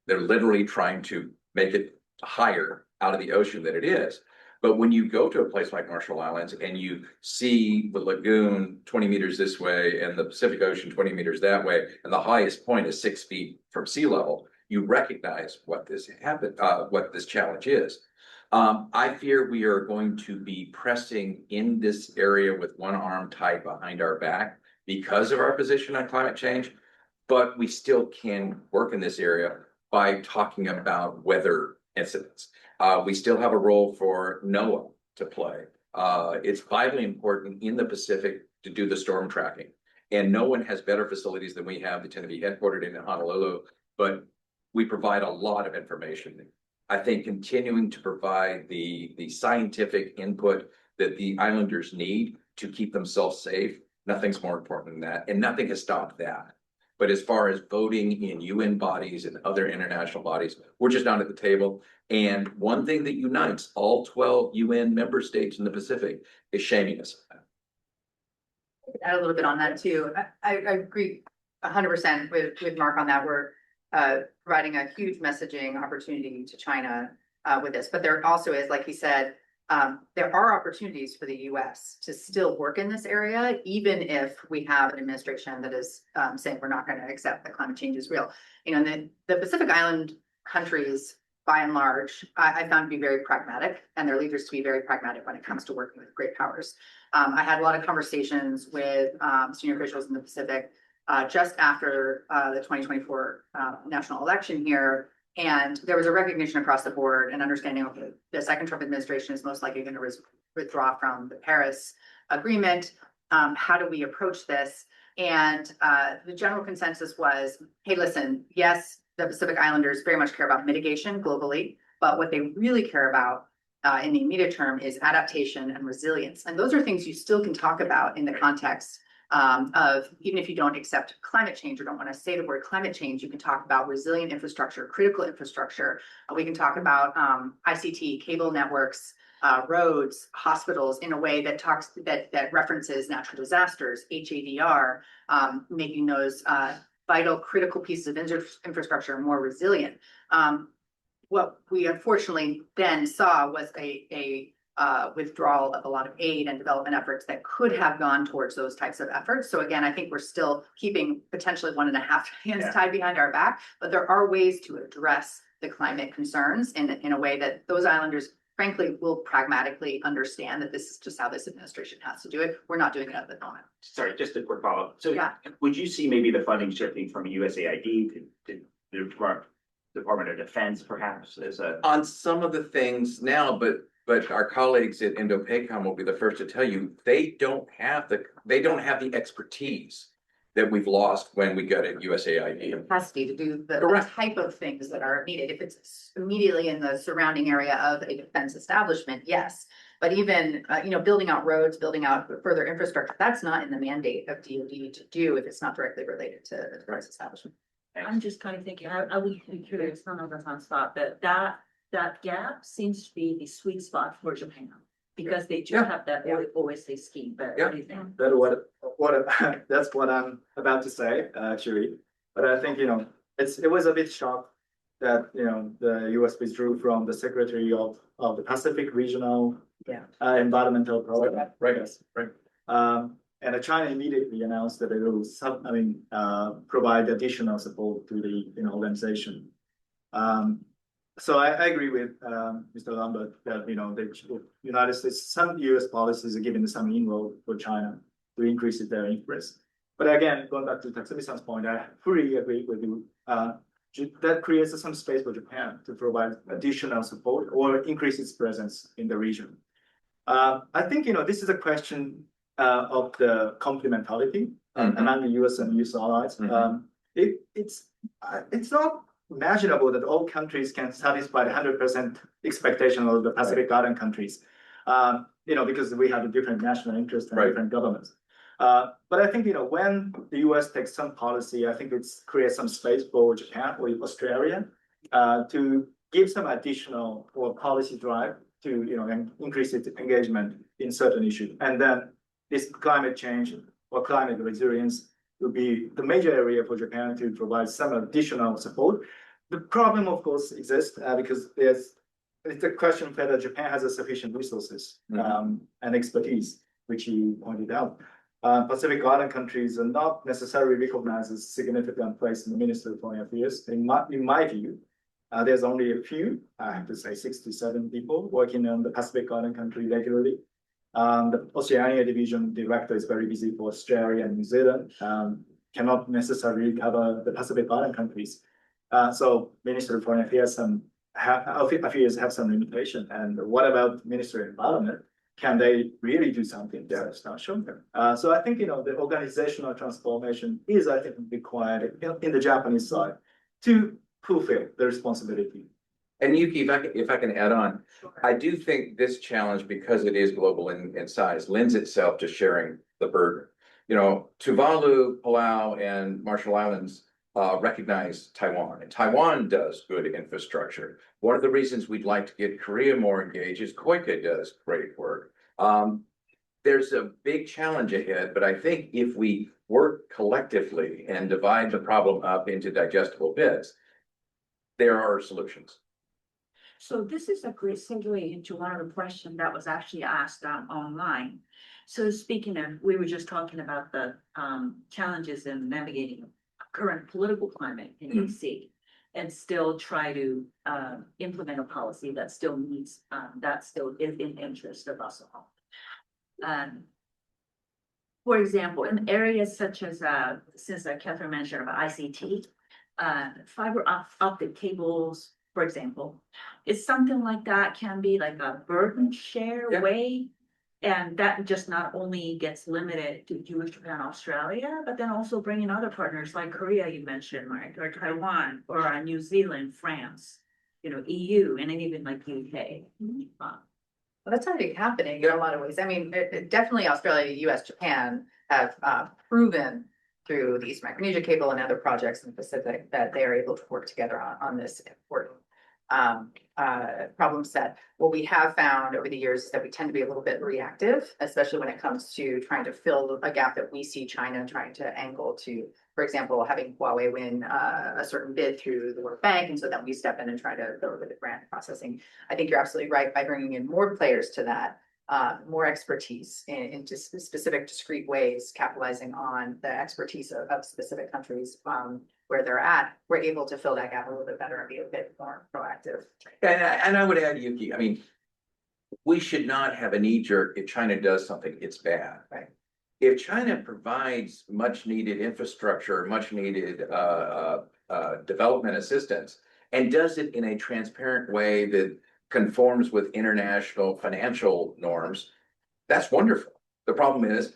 They're literally trying to make it higher out of the ocean than it is. But when you go to a place like Marshall Islands and you see the lagoon 20 meters this way and the Pacific Ocean 20 meters that way, and the highest point is 6 feet from sea level, you recognize what this challenge is. I fear we are going to be pressing in this area with one arm tied behind our back because of our position on climate change, but we still can work in this area by talking about weather incidents. We still have a role for NOAA to play. It's vitally important in the Pacific to do the storm tracking. And no one has better facilities than we have. They tend to be headquartered in Honolulu, but we provide a lot of information. I think continuing to provide the scientific input that the islanders need to keep themselves safe, nothing's more important than that. And nothing has stopped that. But as far as voting in UN bodies and other international bodies, we're just not at the table. And one thing that unites all 12 UN member states in the Pacific is shaming us. Add a little bit on that too. I agree 100% with Mark on that. We're providing a huge messaging opportunity to China with this, but there also is, like he said, there are opportunities for the U.S. to still work in this area, even if we have an administration that is saying we're not going to accept that climate change is real. You know, the Pacific Island countries, by and large, I found to be very pragmatic, and their leaders to be very pragmatic when it comes to working with great powers. I had a lot of conversations with senior officials in the Pacific just after the 2024 national election here. And there was a recognition across the board and understanding of the second Trump administration is most likely going to withdraw from the Paris Agreement. How do we approach this? And the general consensus was, hey, listen, yes, the Pacific Islanders very much care about mitigation globally, but what they really care about in the immediate term is adaptation and resilience. And those are things you still can talk about in the context of, even if you don't accept climate change or don't want to say the word climate change, you can talk about resilient infrastructure, critical infrastructure. We can talk about ICT, cable networks, roads, hospitals in a way that talks that references natural disasters, HADR, making those vital, critical pieces of infrastructure more resilient. What we unfortunately then saw was a withdrawal of a lot of aid and development efforts that could have gone towards those types of efforts. So again, I think we're still keeping potentially 1.5 hands tied behind our back, but there are ways to address the climate concerns in a way that those islanders frankly will pragmatically understand that this is just how this administration has to do it. We're not doing it at the moment. Sorry, just a quick follow-up. So Yeah. would you see maybe the funding shifting from USAID to the Department of Defense perhaps as a? On some of the things now, but our colleagues at Indo-Pacific will be the first to tell you, they don't have the expertise that we've lost when we got at USAID. Capacity to do the Correct. type of things that are needed. If it's immediately in the surrounding area of a defense establishment, yes. But even, building out roads, building out further infrastructure, that's not in the mandate of DoD to do if it's not directly related to the defense establishment. I'm just kind of thinking, I would be curious, none of us on spot, but that gap seems to be the sweet spot for Japan. Because they do have that OSA scheme, but what do you think? That's what I'm about to say, actually. But I think, it was a bit shocked that, the US withdrew from the Secretary of the Pacific Regional Environmental Program. Right. Yes, right. And China immediately announced that they will provide additional support to the organization. So I agree with Mr. Lambert that the United States, some US policies are giving some inroad for China to increase their interest. But again, going back to Tatsumi-san's point, I fully agree with you. That creates some space for Japan to provide additional support or increase its presence in the region. I think this is a question of the complementarity among the US and US allies. It's not imaginable that all countries can satisfy the 100% expectation of the Pacific Island countries, because we have a different national interest and different governments. But I think, when the US takes some policy, I think it's creates some space for Japan or Australia to give some additional or policy drive to, increase its engagement in certain issues. And then this climate change or climate resilience will be the major area for Japan to provide some additional support. The problem, of course, exists because it's a question of whether Japan has a sufficient resources and expertise, which you pointed out. Pacific Island countries are not necessarily recognized as a significant place in the Ministry of Foreign Affairs. In my view, there's only a few, I have to say 6 to 7 people working on the Pacific Island country regularly. The Oceania Division Director is very busy for Australia and New Zealand, cannot necessarily cover the Pacific Island countries. So Ministry of Foreign Affairs have some limitation. And what about Ministry of Environment? Can they really do something? That's not shown there. So I think, the organizational transformation is, I think, required in the Japanese side to fulfill the responsibility. And Yuki, if I can add on, I do think this challenge, because it is global in size, lends itself to sharing the burden. Tuvalu, Palau, and Marshall Islands recognize Taiwan, and Taiwan does good infrastructure. One of the reasons we'd like to get Korea more engaged is Koika does great work. There's a big challenge ahead, but I think if we work collectively and divide the problem up into digestible bits, there are solutions. So this is a great segue into one of the questions that was actually asked online. So speaking of, we were just talking about the challenges in navigating current political climate in DC and still try to implement a policy that still needs, that still is in interest of us all. For example, in areas such as, since Kathryn mentioned about ICT, fiber optic cables, for example, is something like that can be like a burden share way. And that just not only gets limited to US, Japan, Australia, but then also bringing other partners like Korea, you mentioned, right? Or Taiwan, or New Zealand, France, EU, and then even like UK. Well, that's already happening in a lot of ways. I mean, definitely Australia, US, Japan have proven through the East Micronesia cable and other projects in the Pacific that they are able to work together on this important problem set. What we have found over the years is that we tend to be a little bit reactive, especially when it comes to trying to fill a gap that we see China trying to angle to, for example, having Huawei win a certain bid through the World Bank, and so then we step in and try to fill it with the grant processing. I think you're absolutely right by bringing in more players to that, more expertise in just specific discrete ways, capitalizing on the expertise of specific countries where they're at. We're able to fill that gap a little bit better and be a bit more proactive. And I would add, Yuki, I mean, we should not have a knee jerk if China does something, it's bad. Right. If China provides much needed infrastructure, much needed development assistance, and does it in a transparent way that conforms with international financial norms, that's wonderful. The problem is,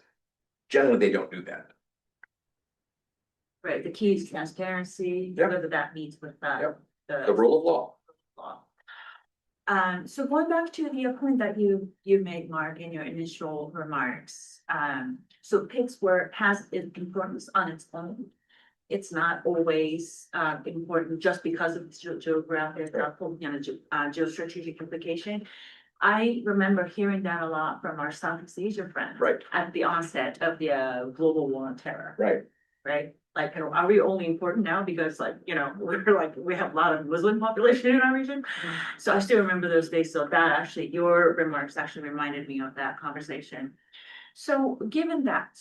generally, they don't do that. Right, the key is transparency, Yep. whether that meets with Yep. the The rule of law. law. So going back to the point that you made, Mark, in your initial remarks, so PICs has its importance on its own. It's not always important just because of its geographic, geostrategic implication. I remember hearing that a lot from our Southeast Asia friends. Right. At the onset of the global war on terror. Right. Right? Like, are we only important now because we have a lot of Muslim population in our region? So I still remember those days. So that actually, your remarks actually reminded me of that conversation. So given that,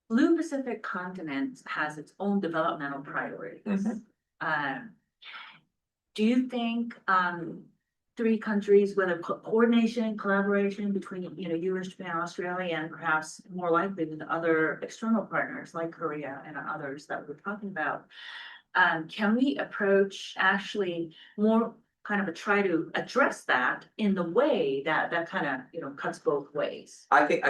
Blue Pacific continent has its own developmental priorities. Do you think three countries, whether coordination, collaboration between U.S., Japan, Australia, and perhaps more likely with other external partners like Korea and others that we're talking about, can we approach actually more kind of try to address that in the way that kind of cuts both ways? I think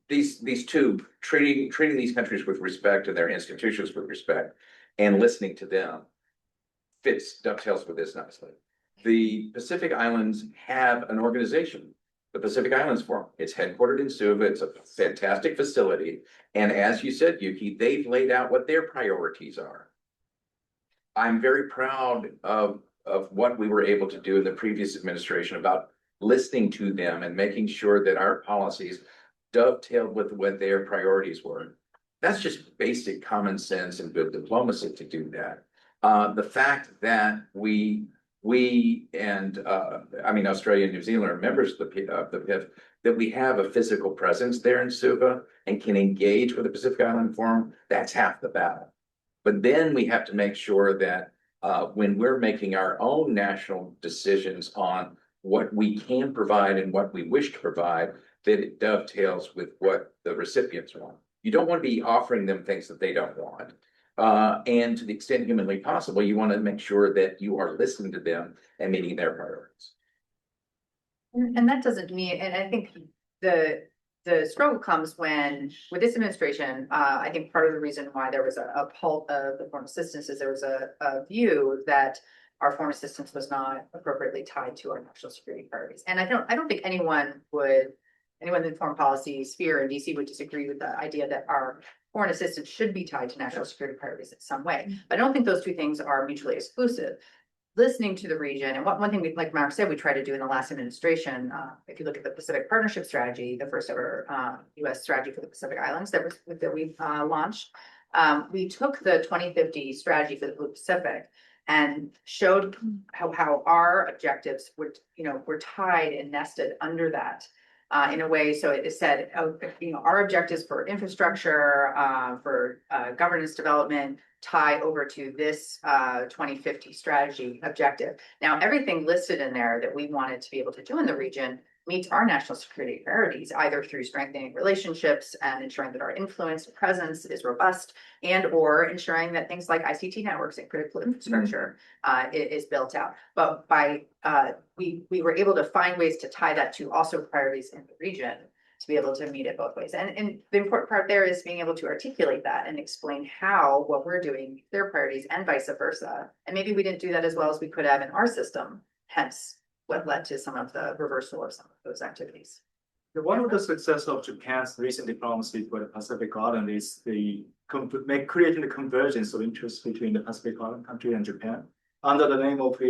these two treating these countries with respect and their institutions with respect and listening to them dovetails with this nicely. The Pacific Islands have an organization, the Pacific Islands Forum. It's headquartered in Suva. It's a fantastic facility. And as you said, Yuki, they've laid out what their priorities are. I'm very proud of what we were able to do in the previous administration about listening to them and making sure that our policies dovetailed with what their priorities were. That's just basic common sense and good diplomacy to do that. The fact that we and Australia and New Zealand are members of the PIF, that we have a physical presence there in Suva and can engage with the Pacific Island Forum, that's half the battle. But then we have to make sure that when we're making our own national decisions on what we can provide and what we wish to provide, that it dovetails with what the recipients want. You don't want to be offering them things that they don't want. And to the extent humanly possible, you want to make sure that you are listening to them and meeting their priorities. And that doesn't mean, and I think the struggle comes when, with this administration, I think part of the reason why there was a halt of the foreign assistance is there was a view that our foreign assistance was not appropriately tied to our national security priorities. And I don't think anyone in the foreign policy sphere in DC would disagree with the idea that our foreign assistance should be tied to national security priorities in some way. But I don't think those two things are mutually exclusive. Listening to the region, and one thing like Mark said, we tried to do in the last administration, if you look at the Pacific Partnership Strategy, the first ever U.S. strategy for the Pacific Islands that we launched, we took the 2050 strategy for the Blue Pacific and showed how our objectives were tied and nested under that. In a way, so it said, our objectives for infrastructure, for governance development, tie over to this 2050 strategy objective. Now, everything listed in there that we wanted to be able to do in the region meets our national security priorities, either through strengthening relationships and ensuring that our influence and presence is robust, and or ensuring that things like ICT networks and critical infrastructure is built out. But by we were able to find ways to tie that to also priorities in the region to be able to meet it both ways. And the important part there is being able to articulate that and explain how what we're doing meets their priorities and vice versa. And maybe we didn't do that as well as we could have in our system, hence what led to some of the reversal of some of those activities. One of the success of Japan's recent diplomacy for the Pacific Island is creating the convergence of interests between the Pacific Island country and Japan. under the name of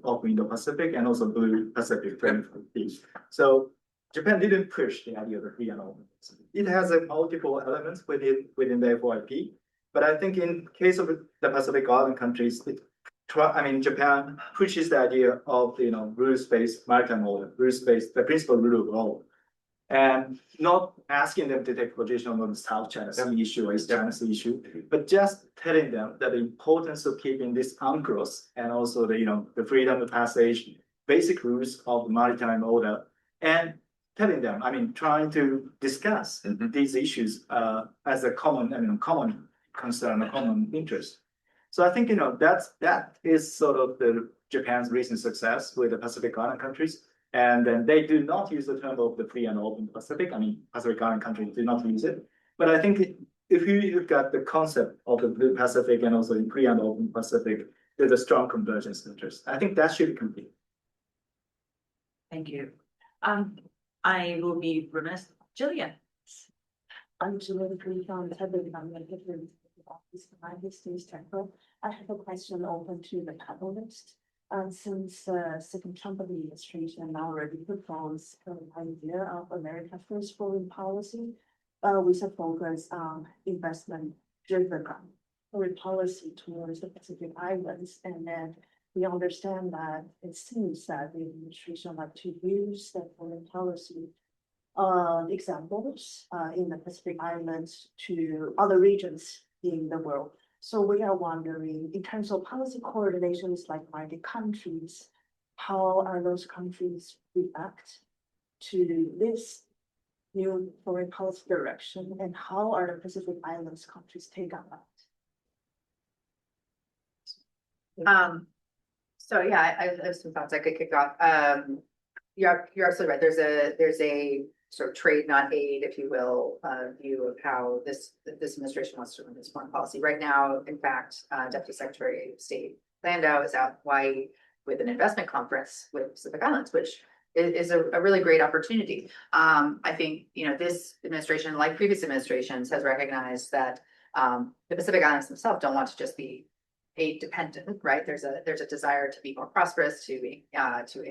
of Indo-Pacific and also Blue Pacific Treaty. So Japan didn't push the idea of the free and open Pacific. It has multiple elements within the FYP, but I think in case of the Pacific Island countries, Japan pushes the idea of rules-based maritime order, rules-based the principal rule of law, and not asking them to take position on the South China Sea issue or East China Sea issue, but just telling them that the importance of keeping this UNCLOS and also the freedom of passage, basic rules of maritime order, and telling them, trying to discuss these issues as a common concern, a common interest. So I think that is sort of the Japan's recent success with the Pacific Island countries. And then they do not use the term of the free and open Pacific. Pacific Island countries do not use it. But I think if you look at the concept of the Blue Pacific and also the free and open Pacific, there's a strong convergence interest. I think that should be complete. Thank you. I will be remiss. Jillian. I'm Julie from Taiwan. I have a question open to the panelists. Since the second Trump administration now already proposes an idea of America first foreign policy, with a focus on investment-driven foreign policy towards the Pacific Islands, and then we understand that it seems that the administration like to use the foreign policy examples in the Pacific Islands to other regions in the world. So we are wondering, in terms of policy coordinations like minded countries, how are those countries react to this new foreign policy direction, and how are the Pacific Islands countries take on that? So yeah, I have some thoughts I could kick off. You're absolutely right. There's a sort of trade, not aid, if you will, view of how this administration wants to run its foreign policy. Right now, in fact, Deputy Secretary of State Landau is out in Hawaii with an investment conference with Pacific Islands, which is a really great opportunity. I think this administration, like previous administrations, has recognized that the Pacific Islands themselves don't want to just be aid dependent, right? There's a desire to be more prosperous, to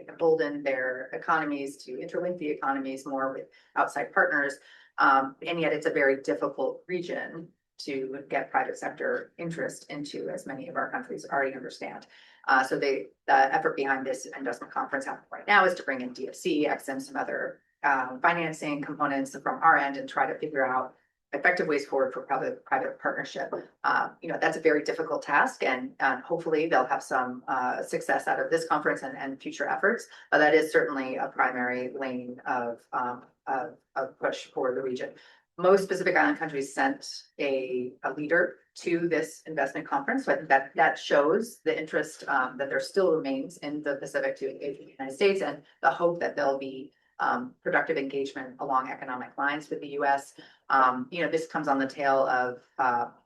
embolden their economies, to interlink the economies more with outside partners, and yet it's a very difficult region to get private sector interest into, as many of our countries already understand. So the effort behind this investment conference happening right now is to bring in DFC, EXIM, some other financing components from our end, and try to figure out effective ways forward for private partnership. That's a very difficult task, and hopefully they'll have some success out of this conference and future efforts. But that is certainly a primary lane of push for the region. Most Pacific Island countries sent a leader to this investment conference. So I think that shows the interest that there still remains in the Pacific to engage with the United States, and the hope that there'll be productive engagement along economic lines with the U.S. This comes on the tail of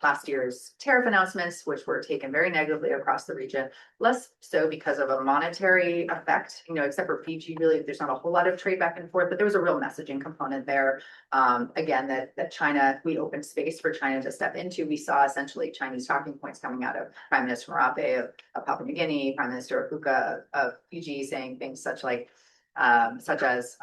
last year's tariff announcements, which were taken very negatively across the region, less so because of a monetary effect, except for Fiji, really, there's not a whole lot of trade back and forth, but there was a real messaging component there. Again, that China, we opened space for China to step into. We saw essentially Chinese talking points coming out of Prime Minister Marape of Papua New Guinea, Prime Minister Okuka of Fiji, saying things such as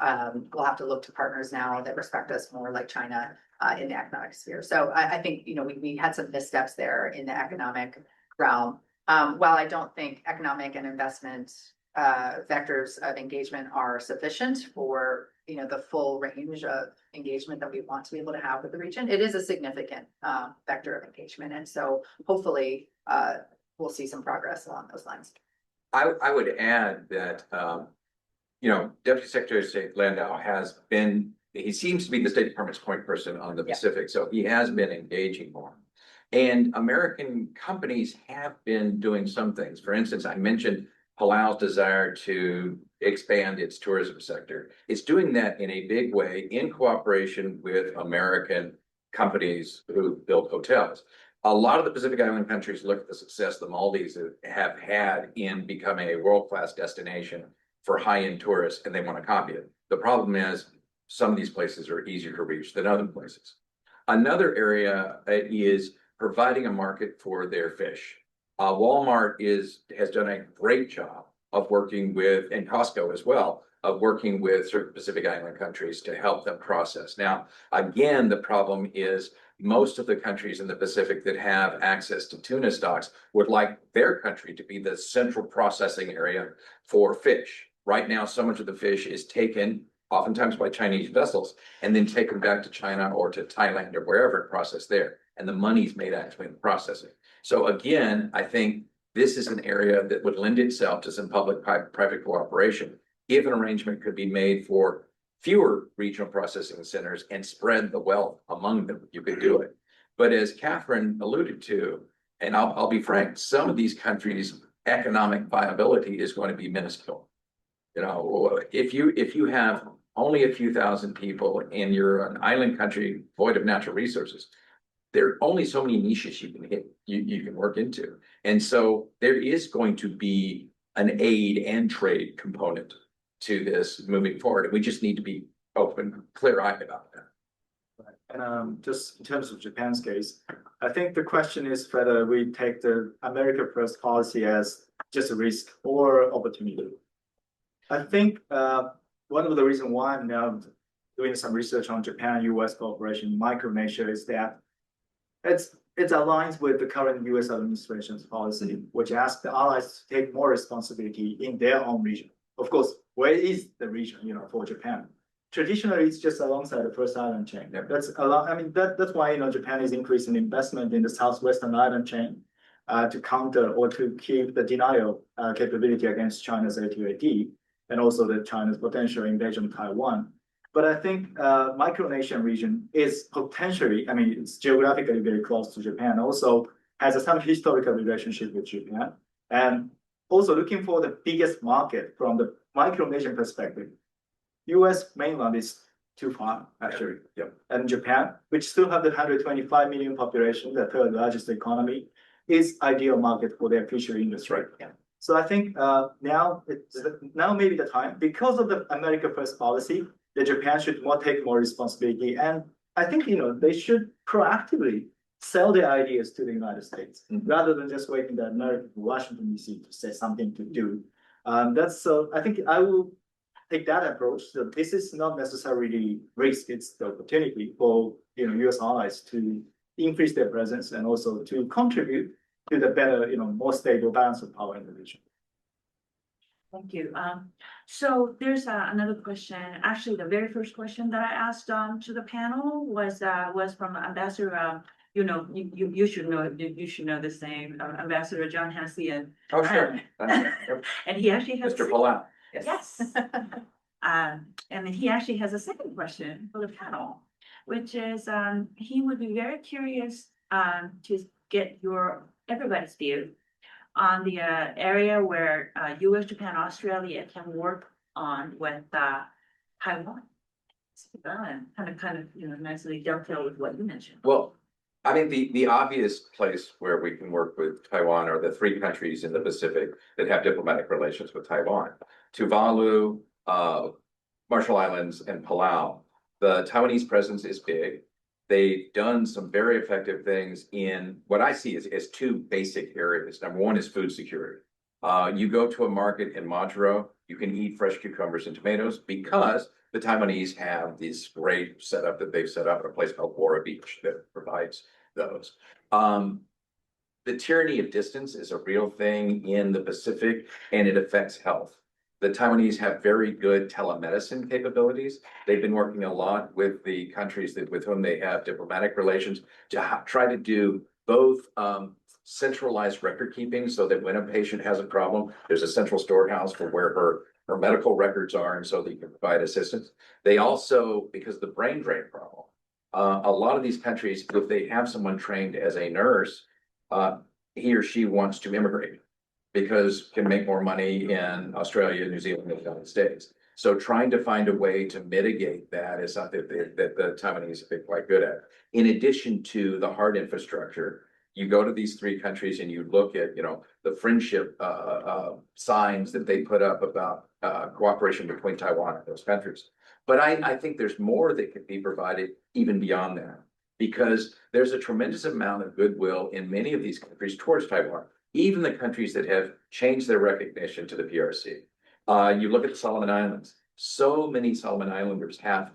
we'll have to look to partners now that respect us more like China in the economic sphere. So I think we had some missteps there in the economic realm. While I don't think economic and investment vectors of engagement are sufficient for the full range of engagement that we want to be able to have with the region, it is a significant vector of engagement, and so hopefully we'll see some progress along those lines. I would add that Deputy Secretary of State Landau he seems to be the State Department's point person on the Pacific, so he has been engaging more. And American companies have been doing some things. For instance, I mentioned Palau's desire to expand its tourism sector. It's doing that in a big way in cooperation with American companies who build hotels. A lot of the Pacific Island countries look at the success the Maldives have had in becoming a world-class destination for high-end tourists, and they want to copy it. The problem is some of these places are easier to reach than other places. Another area is providing a market for their fish. Walmart has done a great job of working with, and Costco as well, of working with certain Pacific Island countries to help them process. Now, again, the problem is most of the countries in the Pacific that have access to tuna stocks would like their country to be the central processing area for fish. Right now, so much of the fish is taken oftentimes by Chinese vessels and then taken back to China or to Thailand or wherever and processed there. And the money's made actually in the processing. So again, I think this is an area that would lend itself to some public-private cooperation if an arrangement could be made for fewer regional processing centers and spread the wealth among them. You could do it. But as Kathryn alluded to, and I'll be frank, some of these countries' economic viability is going to be minuscule. You know, if you have only a few thousand people and you're an island country void of natural resources, there are only so many niches you can hit, you can work into. And so there is going to be an aid and trade component to this moving forward. And we just need to be open, clear-eyed about that. And just in terms of Japan's case, I think the question is whether we take the America First policy as just a risk or opportunity. I think one of the reasons why I'm now doing some research on Japan-U.S. cooperation, Micronesia, is that it aligns with the current U.S. administration's policy, which asks the allies to take more responsibility in their own region. Of course, where is the region, you know, for Japan? Traditionally, it's just alongside the first island chain. That's a lot. I mean, that's why, you know, Japan is increasing investment in the southwestern island chain to counter or to keep the denial capability against China's A2AD and also the China's potential invasion of Taiwan. But I think Micronesian region is potentially, I mean, it's geographically very close to Japan, also has some historical relationship with Japan. And also looking for the biggest market from the Micronesian perspective, US mainland is too far, actually. Yep. And Japan, which still have the 125 million population, the third largest economy, is ideal market for their fishery industry. Right. Yeah. So I think now may be the time, because of the America First policy, that Japan should take more responsibility. And I think, you know, they should proactively sell their ideas to the United States rather than just waiting that America, Washington, D.C. to say something to do. So I think I will take that approach. So this is not necessarily risk, it's the opportunity for, you know, US allies to increase their presence and also to contribute to the better, you know, more stable balance of power in the region. Thank you. So there's another question. Actually, the very first question that I asked to the panel was from Ambassador. You know, you should know the same. Ambassador John Hassian. Oh, sure. And he actually has Mr. Palau. Yes. And he actually has a second question for the panel, which is he would be very curious to get everybody's view on the area where US, Japan, Australia can work on with Taiwan. Kind of, you know, nicely dovetail with what you mentioned. Well, I mean, the obvious place where we can work with Taiwan are the three countries in the Pacific that have diplomatic relations with Taiwan: Tuvalu, Marshall Islands, and Palau. The Taiwanese presence is big. They've done some very effective things in what I see as two basic areas. Number one is food security. You go to a market in Majuro, you can eat fresh cucumbers and tomatoes because the Taiwanese have this great setup that they've set up at a place called Bora Beach that provides those. The tyranny of distance is a real thing in the Pacific, and it affects health. The Taiwanese have very good telemedicine capabilities. They've been working a lot with the countries with whom they have diplomatic relations to try to do both centralized record keeping so that when a patient has a problem, there's a central storehouse for where her medical records are, and so they can provide assistance. They also, because of the brain drain problem, a lot of these countries, if they have someone trained as a nurse, he or she wants to immigrate because can make more money in Australia, New Zealand, and the United States. So trying to find a way to mitigate that is something that the Taiwanese have been quite good at. In addition to the hard infrastructure, you go to these three countries and you look at, you know, the friendship signs that they put up about cooperation between Taiwan and those countries. But I think there's more that can be provided even beyond that, because there's a tremendous amount of goodwill in many of these countries towards Taiwan. even the countries that have changed their recognition to the PRC. You look at the Solomon Islands. So many Solomon Islanders have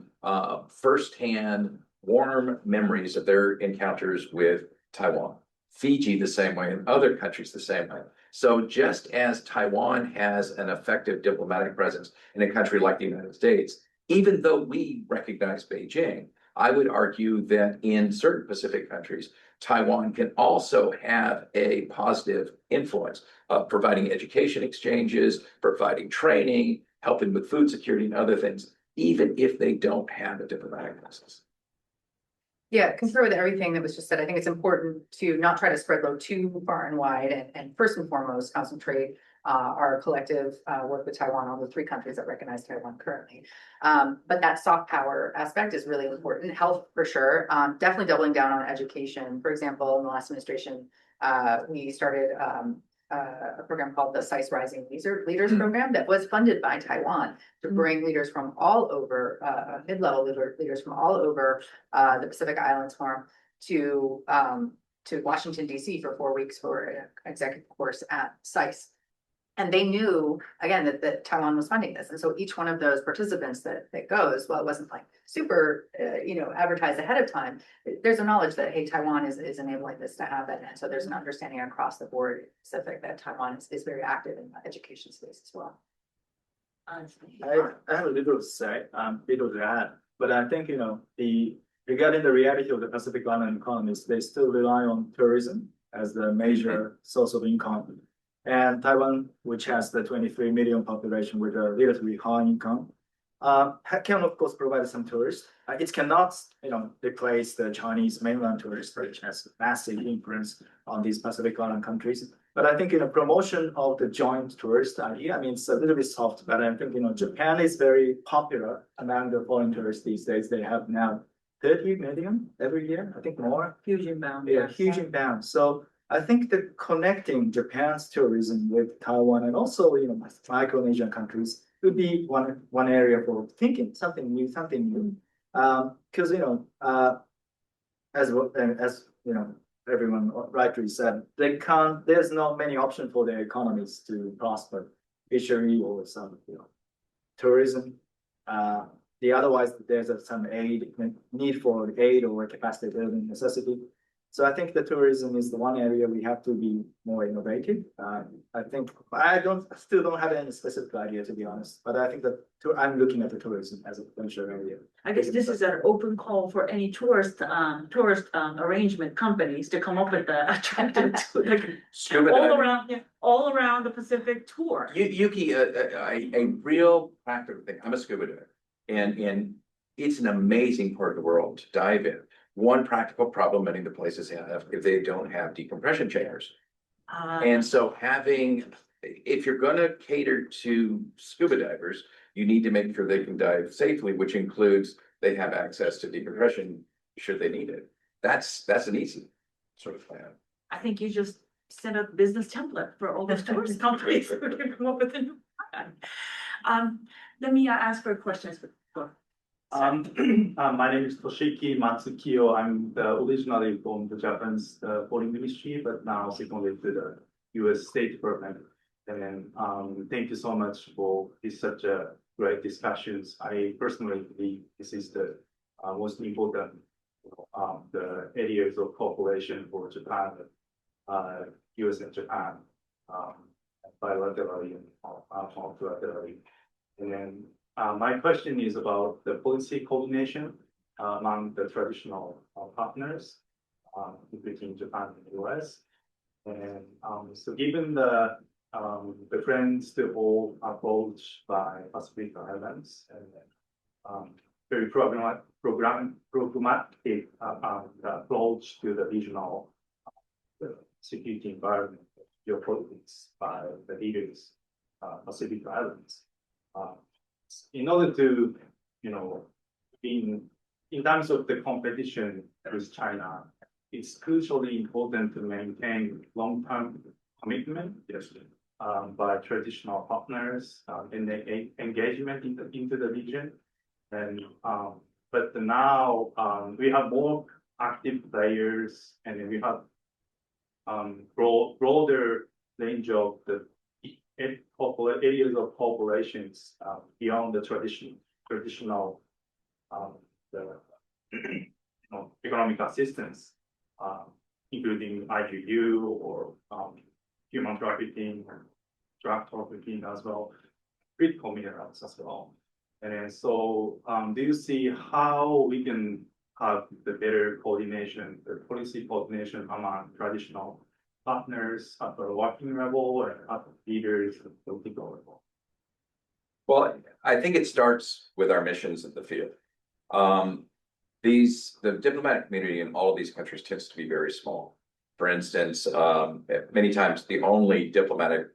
firsthand warm memories of their encounters with Taiwan. Fiji the same way, and other countries the same way. So just as Taiwan has an effective diplomatic presence in a country like the United States, even though we recognize Beijing, I would argue that in certain Pacific countries, Taiwan can also have a positive influence of providing education exchanges, providing training, helping with food security and other things, even if they don't have a diplomatic presence. Yeah, concur with everything that was just said. I think it's important to not try to spread load too far and wide, and first and foremost, concentrate our collective work with Taiwan on the 3 countries that recognize Taiwan currently. But that soft power aspect is really important. Health, for sure. Definitely doubling down on education. For example, in the last administration, we started a program called the SICE Rising Leaders Program that was funded by Taiwan to bring leaders from all over, mid-level leaders from all over the Pacific Islands Forum to Washington, D.C. for 4 weeks for an executive course at SICE. And they knew, again, that Taiwan was funding this. And so each one of those participants that goes, well, it wasn't like super, advertised ahead of time. There's a knowledge that, hey, Taiwan is enabling this to happen. And so there's an understanding across the board Pacific that Taiwan is very active in the education space as well. I have a little to say, little to add, but I think, regarding the reality of the Pacific Island economies, they still rely on tourism as the major source of income. And Taiwan, which has the 23 million population with a relatively high income, can of course provide some tourists. It cannot, replace the Chinese mainland tourists, which has massive influence on these Pacific Island countries. But I think in a promotion of the joint tourist idea, it's a little bit soft, but I think, Japan is very popular among the foreign tourists these days. They have now 30 million every year, I think more. Huge inbound. Yeah, huge inbound. So I think that connecting Japan's tourism with Taiwan and also, Micronesian countries would be one area for thinking something new. Because, as everyone rightly said, there's not many options for their economies to prosper, fishery or some, tourism. Otherwise there's some need for aid or capacity building necessity. So I think the tourism is the one area we have to be more innovative. I think still don't have any specific idea, to be honest, but I think that I'm looking at the tourism as a potential area. I guess this is an open call for any tourist arrangement companies to come up with the attractive Scuba all around the Pacific tour. Yuki, a real practical thing. I'm a scuba diver, and it's an amazing part of the world to dive in. One practical problem many of the places have if they don't have decompression chambers. And so if you're going to cater to scuba divers, you need to make sure they can dive safely, which includes they have access to decompression should they need it. That's an easy sort of plan. I think you just sent a business template for all those tourist companies who can come up with a new plan. Let me ask for questions. My name is Toshiki Matsukiyo. I'm originally from the Japanese Foreign Ministry, but now seconded to the U.S. State Department. And thank you so much for such a great discussions. I personally believe this is the most important the areas of cooperation for Japan, U.S. and Japan, bilaterally and multilaterally. And then my question is about the policy coordination among the traditional partners, including Japan and the US. And so given the friends-to-all approach by Pacific Islands and very programmatic approach to the regional security environment, geopolitics by the leaders, Pacific Islands. In order to, in terms of the competition with China, it's crucially important to maintain long-term commitment by traditional partners and the engagement into the region. And but now we have more active players, and we have broader range of the areas of cooperations beyond the traditional the economic assistance, including IUU or human trafficking, drug trafficking as well, critical minerals as well. And then so do you see how we can have the better coordination, the policy coordination among traditional partners at the working level and at the leaders at the political level? Well, I think it starts with our missions in the field. The diplomatic community in all of these countries tends to be very small. For instance, many times the only diplomatic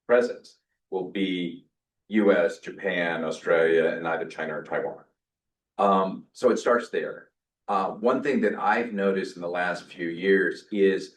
presence will be U.S., Japan, Australia, and either China or Taiwan. So it starts there. One thing that I've noticed in the last few years is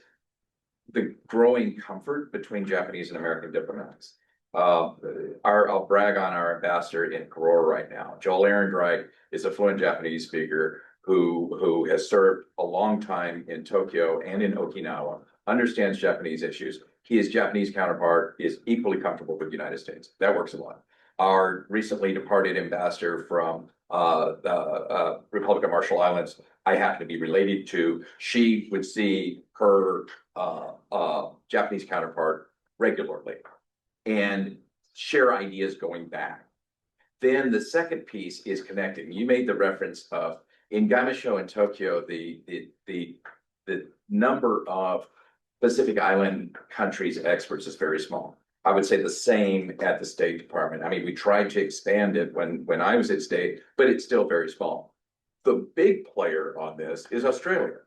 the growing comfort between Japanese and American diplomats. I'll brag on our ambassador in Koror right now. Joel Ehrenreich is a fluent Japanese speaker who has served a long time in Tokyo and in Okinawa, understands Japanese issues. His Japanese counterpart is equally comfortable with the United States. That works a lot. Our recently departed ambassador from the Republic of Marshall Islands, I happen to be related to, she would see her Japanese counterpart regularly and share ideas going back. Then the second piece is connecting. You made the reference of in Gamisho in Tokyo, the number of Pacific Island countries experts is very small. I would say the same at the State Department. I mean, we tried to expand it when I was at State, but it's still very small. The big player on this is Australia.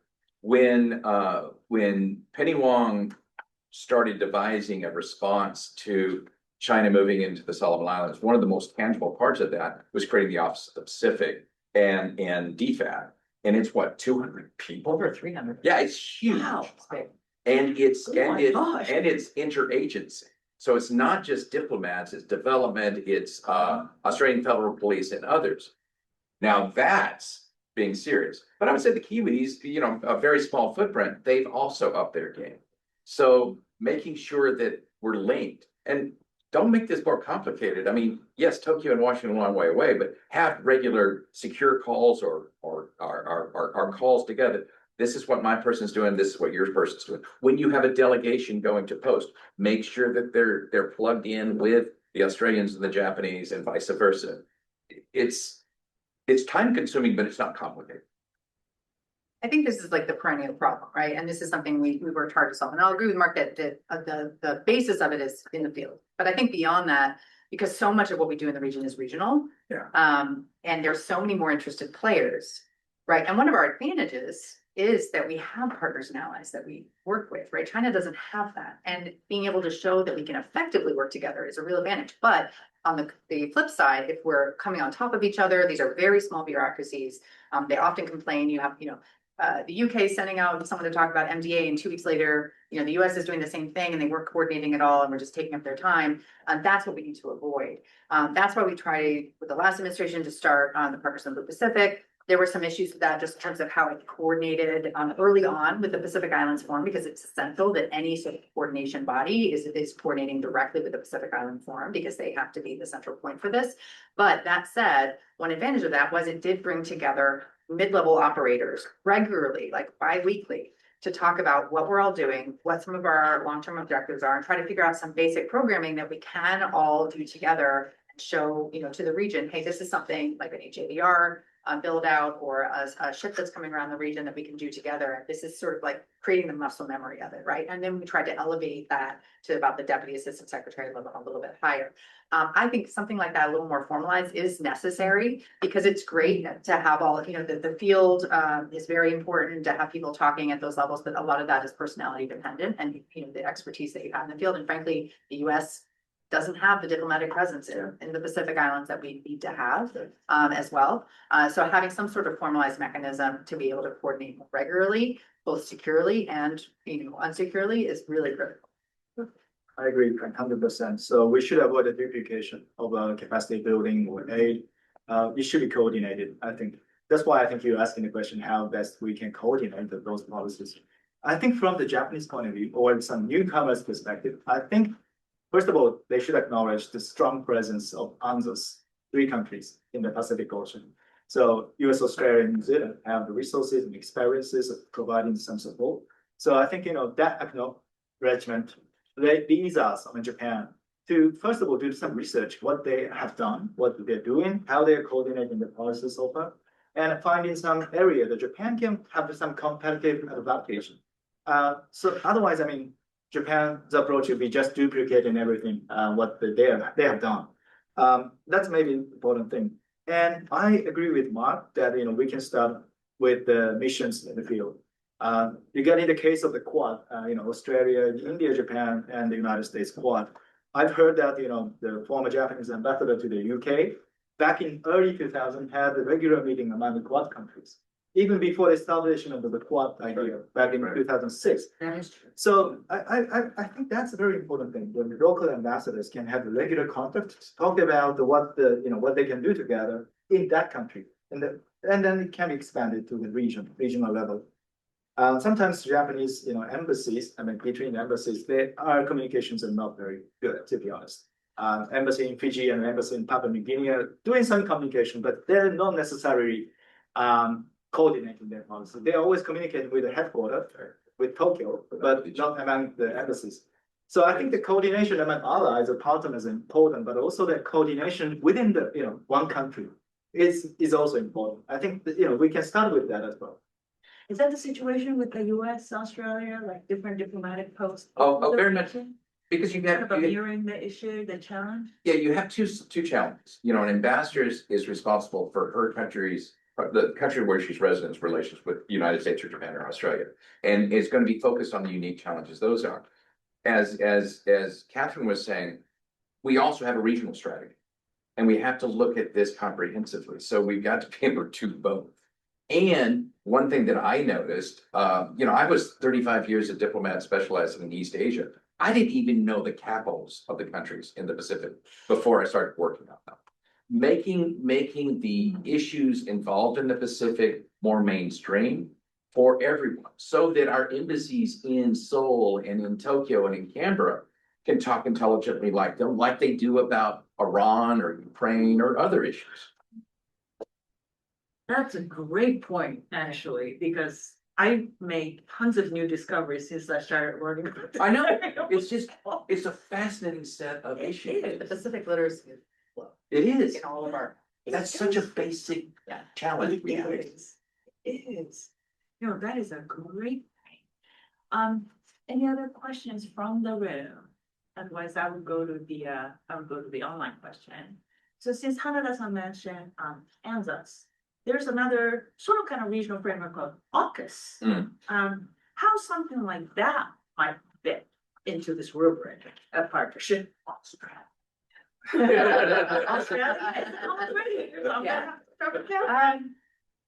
When Penny Wong started devising a response to China moving into the Solomon Islands, one of the most tangible parts of that was creating the Office of the Pacific and DFAT. And it's what, 200 people? Over 300. Yeah, it's huge. Wow, it's big. And it's gosh. it's interagency. So it's not just diplomats, it's development, it's Australian Federal Police and others. Now that's being serious. But I would say the Kiwis, a very small footprint, they've also upped their game. So making sure that we're linked, and don't make this more complicated. I mean, yes, Tokyo and Washington are a long way away, but have regular secure calls or calls together. This is what my person's doing. This is what your person's doing. When you have a delegation going to post, make sure that they're plugged in with the Australians and the Japanese and vice versa. It's time consuming, but it's not complicated. I think this is like the perennial problem, right? And this is something we worked hard to solve. And I'll agree with Mark that the basis of it is in the field. But I think beyond that, because so much of what we do in the region is regional, and there's so many more interested players, right? And one of our advantages is that we have partners and allies that we work with, right? China doesn't have that. And being able to show that we can effectively work together is a real advantage. But on the flip side, if we're coming on top of each other, these are very small bureaucracies. They often complain. You have, the UK sending out someone to talk about MDA, and 2 weeks later, the US is doing the same thing, and they weren't coordinating at all, and we're just taking up their time. That's what we need to avoid. That's why we tried with the last administration to start on the Partners in the Pacific. There were some issues with that just in terms of how it coordinated early on with the Pacific Islands Forum, because it's essential that any sort of coordination body is coordinating directly with the Pacific Island Forum, because they have to be the central point for this. But that said, one advantage of that was it did bring together mid-level operators regularly, like bi-weekly, to talk about what we're all doing, what some of our long-term objectives are, and try to figure out some basic programming that we can all do together and show, to the region, hey, this is something like an HADR build out or a ship that's coming around the region that we can do together. This is sort of like creating the muscle memory of it, right? And then we tried to elevate that to about the Deputy Assistant Secretary level, a little bit higher. I think something like that, a little more formalized, is necessary, because it's great to have all, the field is very important to have people talking at those levels, but a lot of that is personality dependent and, the expertise that you have in the field. And frankly, the US doesn't have the diplomatic presence in the Pacific Islands that we need to have as well. So having some sort of formalized mechanism to be able to coordinate regularly, both securely and unsecurely, is really critical. I agree 100%. So we should avoid the duplication of capacity building or aid. It should be coordinated. I think that's why I think you're asking the question how best we can coordinate those policies. I think from the Japanese point of view, or some newcomers' perspective, I think, first of all, they should acknowledge the strong presence of ANZUS, 3 countries in the Pacific Ocean. So US, Australia, and New Zealand have the resources and experiences of providing some support. So I think, that acknowledgement leads us, Japan, to first of all do some research, what they have done, what they're doing, how they're coordinating the policy so far, and finding some area that Japan can have some competitive advantage. So otherwise, Japan's approach would be just duplicating everything what they have done. That's maybe an important thing. And I agree with Mark that we can start with the missions in the field. Regarding the case of the Quad, Australia, India, Japan, and the United States Quad. I've heard that the former Japanese ambassador to the UK back in early 2000 had a regular meeting among the Quad countries, even before the establishment of the Quad idea back in 2006. That is true. So I think that's a very important thing. When the local ambassadors can have regular contact, talk about what they can do together in that country, and then it can be expanded to the regional level. Sometimes Japanese, embassies, between embassies, our communications are not very good, to be honest. Embassy in Fiji and embassy in Papua New Guinea are doing some communication, but they're not necessarily coordinating their policy. They're always communicating with the headquarters, with Tokyo, but not among the embassies. So I think the coordination among allies or partners is important, but also the coordination within the one country is also important. I think that, we can start with that as well. Is that the situation with the US, Australia, like different diplomatic posts? Oh, very much. Because you Kind have, of mirroring the issue, the challenge? yeah, you have two challenges. An ambassador is responsible for her country's, the country where she's residents relations with the United States or Japan or Australia, and is going to be focused on the unique challenges those are. As Kathryn was saying, we also have a regional strategy, and we have to look at this comprehensively. So we've got to be able to do both. And one thing that I noticed, I was 35 years a diplomat specializing in East Asia. I didn't even know the capitals of the countries in the Pacific before I started working on them. Making the issues involved in the Pacific more mainstream for everyone, so that our embassies in Seoul and in Tokyo and in Canberra can talk intelligently like they do about Iran or Ukraine or other issues. That's a great point, actually, because I made tons of new discoveries since I started working. I know, it's a fascinating set of issues. The Pacific literacy is low It is. in all of our. That's such a basic challenge we have. It is. That is a great thing. Any other questions from the room? Otherwise, I would go to the online question. So since Hanada-san mentioned ANZUS, there's another sort of kind of regional framework called AUKUS. How something like that might fit into this rubric of partnership?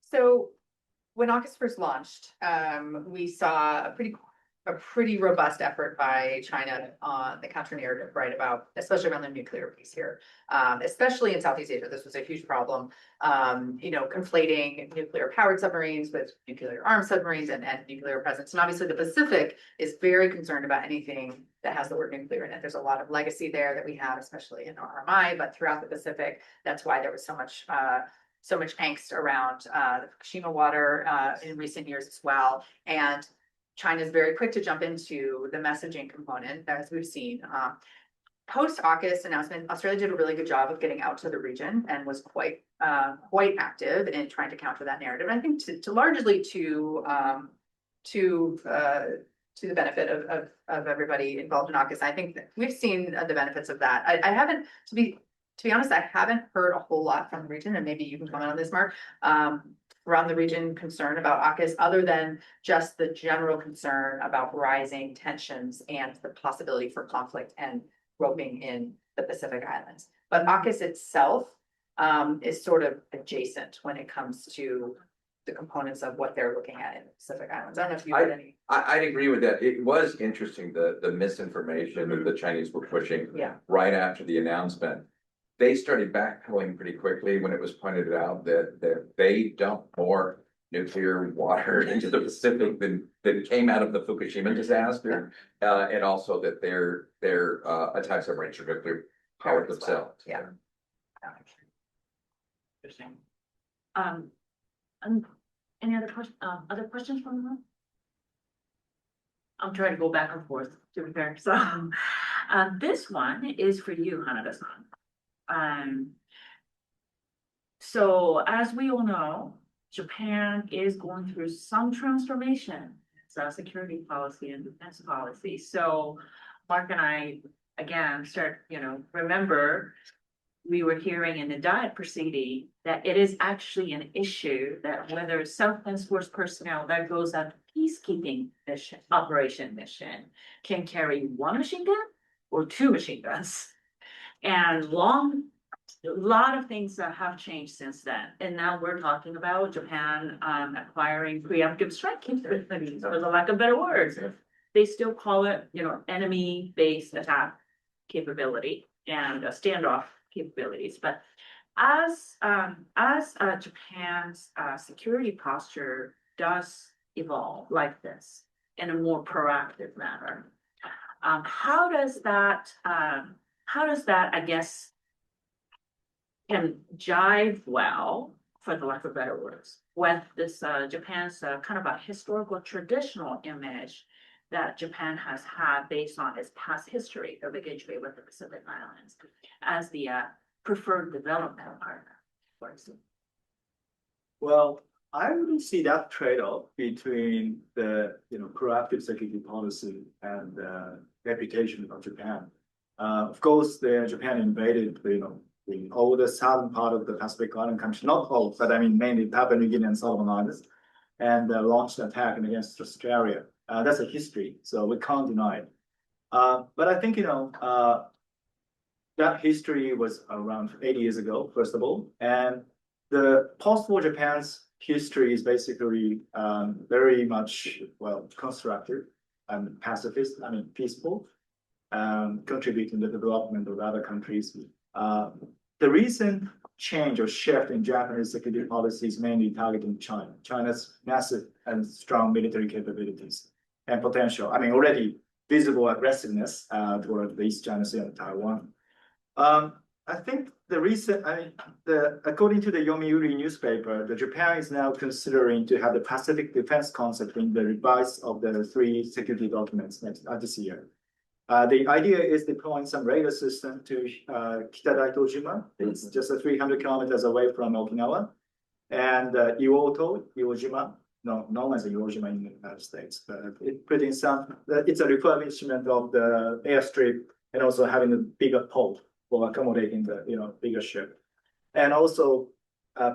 So when AUKUS first launched, we saw a pretty robust effort by China on the counter narrative, right, about, especially around the nuclear piece here, especially in Southeast Asia. This was a huge problem, conflating nuclear powered submarines with nuclear armed submarines and nuclear presence. And obviously the Pacific is very concerned about anything that has the word nuclear in it. There's a lot of legacy there that we have, especially in RMI, but throughout the Pacific, that's why there was so much angst around the Fukushima water in recent years as well. And China is very quick to jump into the messaging component, as we've seen. Post-AUKUS announcement, Australia did a really good job of getting out to the region and was quite active in trying to counter that narrative. And I think to largely to the benefit of everybody involved in AUKUS. I think that we've seen the benefits of that. I haven't, to be honest, I haven't heard a whole lot from the region, and maybe you can comment on this, Mark. Around the region concern about AUKUS, other than just the general concern about rising tensions and the possibility for conflict and roping in the Pacific Islands. But AUKUS itself is sort of adjacent when it comes to the components of what they're looking at in the Pacific Islands. I don't know if you had any. I'd agree with that. It was interesting, the misinformation that the Chinese were pushing right after the announcement. They started backpedaling pretty quickly when it was pointed out that they dump more nuclear water into the Pacific that came out of the Fukushima disaster. And also that their attacks on range are nuclear powered themselves. Yeah. Interesting. And any other questions from the room? I'm trying to go back and forth to be fair. So, this one is for you, Hanada-san. So as we all know, Japan is going through some transformation. It's a security policy and defense policy. So Mark and I, again, remember we were hearing in the diet proceeding that it is actually an issue that whether self-defense force personnel that goes on peacekeeping mission, operation mission, can carry one machine gun or two machine guns. And a lot of things that have changed since then. And now we're talking about Japan acquiring preemptive strike capabilities, for the lack of better words. They still call it, enemy-based attack capability and standoff capabilities. But as Japan's security posture does evolve like this in a more proactive manner, how does that, I guess, can jive well, for the lack of better words, with this Japan's kind of a historical traditional image that Japan has had based on its past history of engagement with the Pacific Islands as the preferred development partner, for example? Well, I wouldn't see that trade-off between the proactive security policy and reputation of Japan. Of course, Japan invaded all the southern part of the Pacific Island country, not all, but I mean mainly Papua New Guinea and Solomon Islands, and launched an attack against Australia. That's a history, so we can't deny it. But I think that history was around 80 years ago, first of all, and the post-war Japan's history is basically very much constructive and pacifist. I mean peaceful, contributing to the development of other countries. The recent change or shift in Japanese security policy is mainly targeting China. China's massive and strong military capabilities and potential. I mean, already visible aggressiveness toward the East China Sea and Taiwan. I think according to the Yomiuri newspaper, the Japan is now considering to have the Pacific defense concept in the revise of the 3 security documents this year. The idea is deploying some radar system to Kita-Daito-jima. It's just 300 kilometers away from Okinawa, and Iwo Jima, known as Iwo-jima in the United States. It's a refurbishment of the airstrip and also having a bigger port for accommodating the bigger ship, and also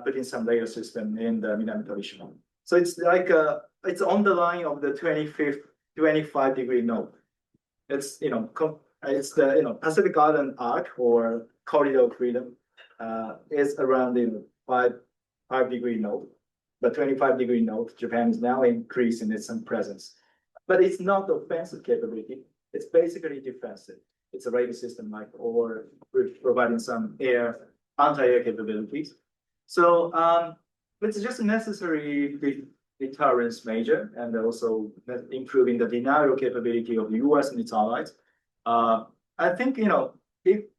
putting some radar system in the Minami-Torishima. So it's like it's on the line of the 25-degree north. It's the Pacific Island arc or corridor of freedom is around 5-degree north, but 25-degree north. Japan is now increasing its presence, but it's not offensive capability. It's basically defensive. It's a radar system or providing some anti-air capabilities. So it's just a necessary deterrence measure, and also improving the denial capability of the U.S. and its allies. I think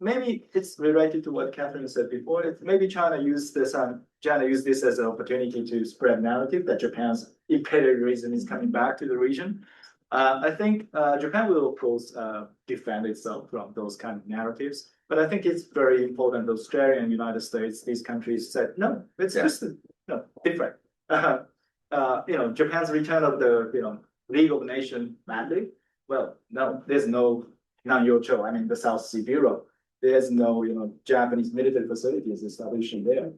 maybe it's related to what Kathryn said before. Maybe China used this as an opportunity to spread narrative that Japan's imperialism is coming back to the region. I think Japan will, of course, defend itself from those kind of narratives. But I think it's very important. Australia and United States, these countries said, no, it's just different. Japan's return of the League of Nations mandate. Well, no, there's no Nanyocho. I mean, the South Sea Bureau. There's no Japanese military facilities established there.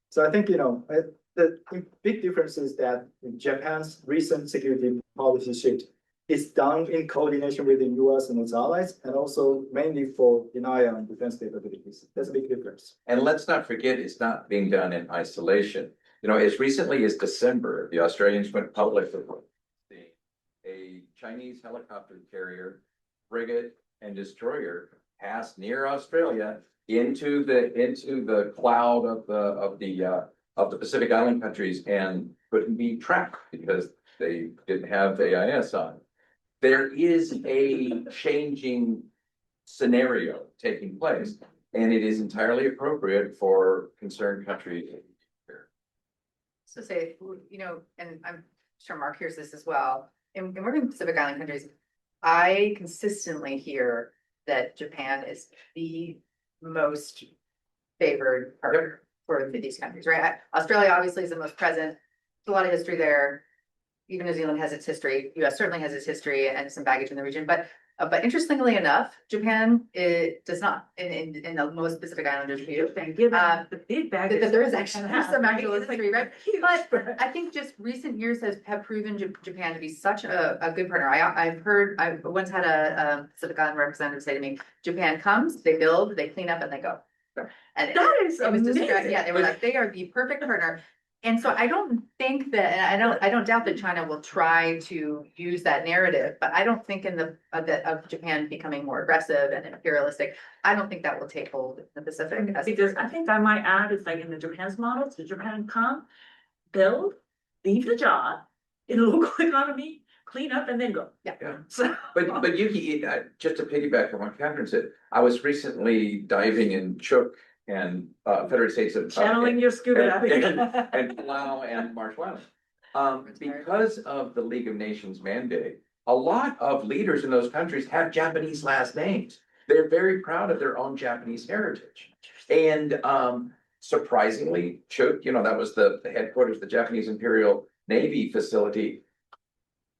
So I think the big difference is that Japan's recent security policy shift is done in coordination with the U.S. and its allies, and also mainly for denial and defense capabilities. That's a big difference. And let's not forget, it's not being done in isolation. As recently as December, the Australians went public with a Chinese helicopter carrier, frigate, and destroyer passed near Australia into the cloud of of the Pacific Island countries and couldn't be tracked because they didn't have AIS on. There is a changing scenario taking place, and it is entirely appropriate for concerned countries. So say, you know, and I'm sure Mark hears this as well, in working with Pacific Island countries, I consistently hear that Japan is the most favored partner for these countries, right? Australia obviously is the most present. There's a lot of history there. Even New Zealand has its history. US certainly has its history and some baggage in the region. But interestingly enough, Japan does not in the most Pacific Islanders view. Given the big bag. That there is actually some actual history, right? But I think just recent years have proven Japan to be such a good partner. I once had a Pacific Island representative say to me, Japan comes, they build, they clean up, and they go. And That is it was amazing. yeah, they were like, they are the perfect partner. And so I don't think that, and I don't doubt that China will try to use that narrative, but I don't think in the of Japan becoming more aggressive and imperialistic, I don't think that will take hold in the Pacific. Because I think I might add, it's like in the Japan's model, so Japan come, build, leave the job in a local economy, clean up and then go. Yeah. So. But Yuki, just to piggyback on what Kathryn said, I was recently diving in Chuuk and Federated States of Channeling your scuba diving. and Palau and Marshall Islands. Because of the League of Nations mandate, a lot of leaders in those countries have Japanese last names. They're very proud of their own Japanese heritage. And surprisingly, Chuuk, you know, that was the headquarters of the Japanese Imperial Navy facility.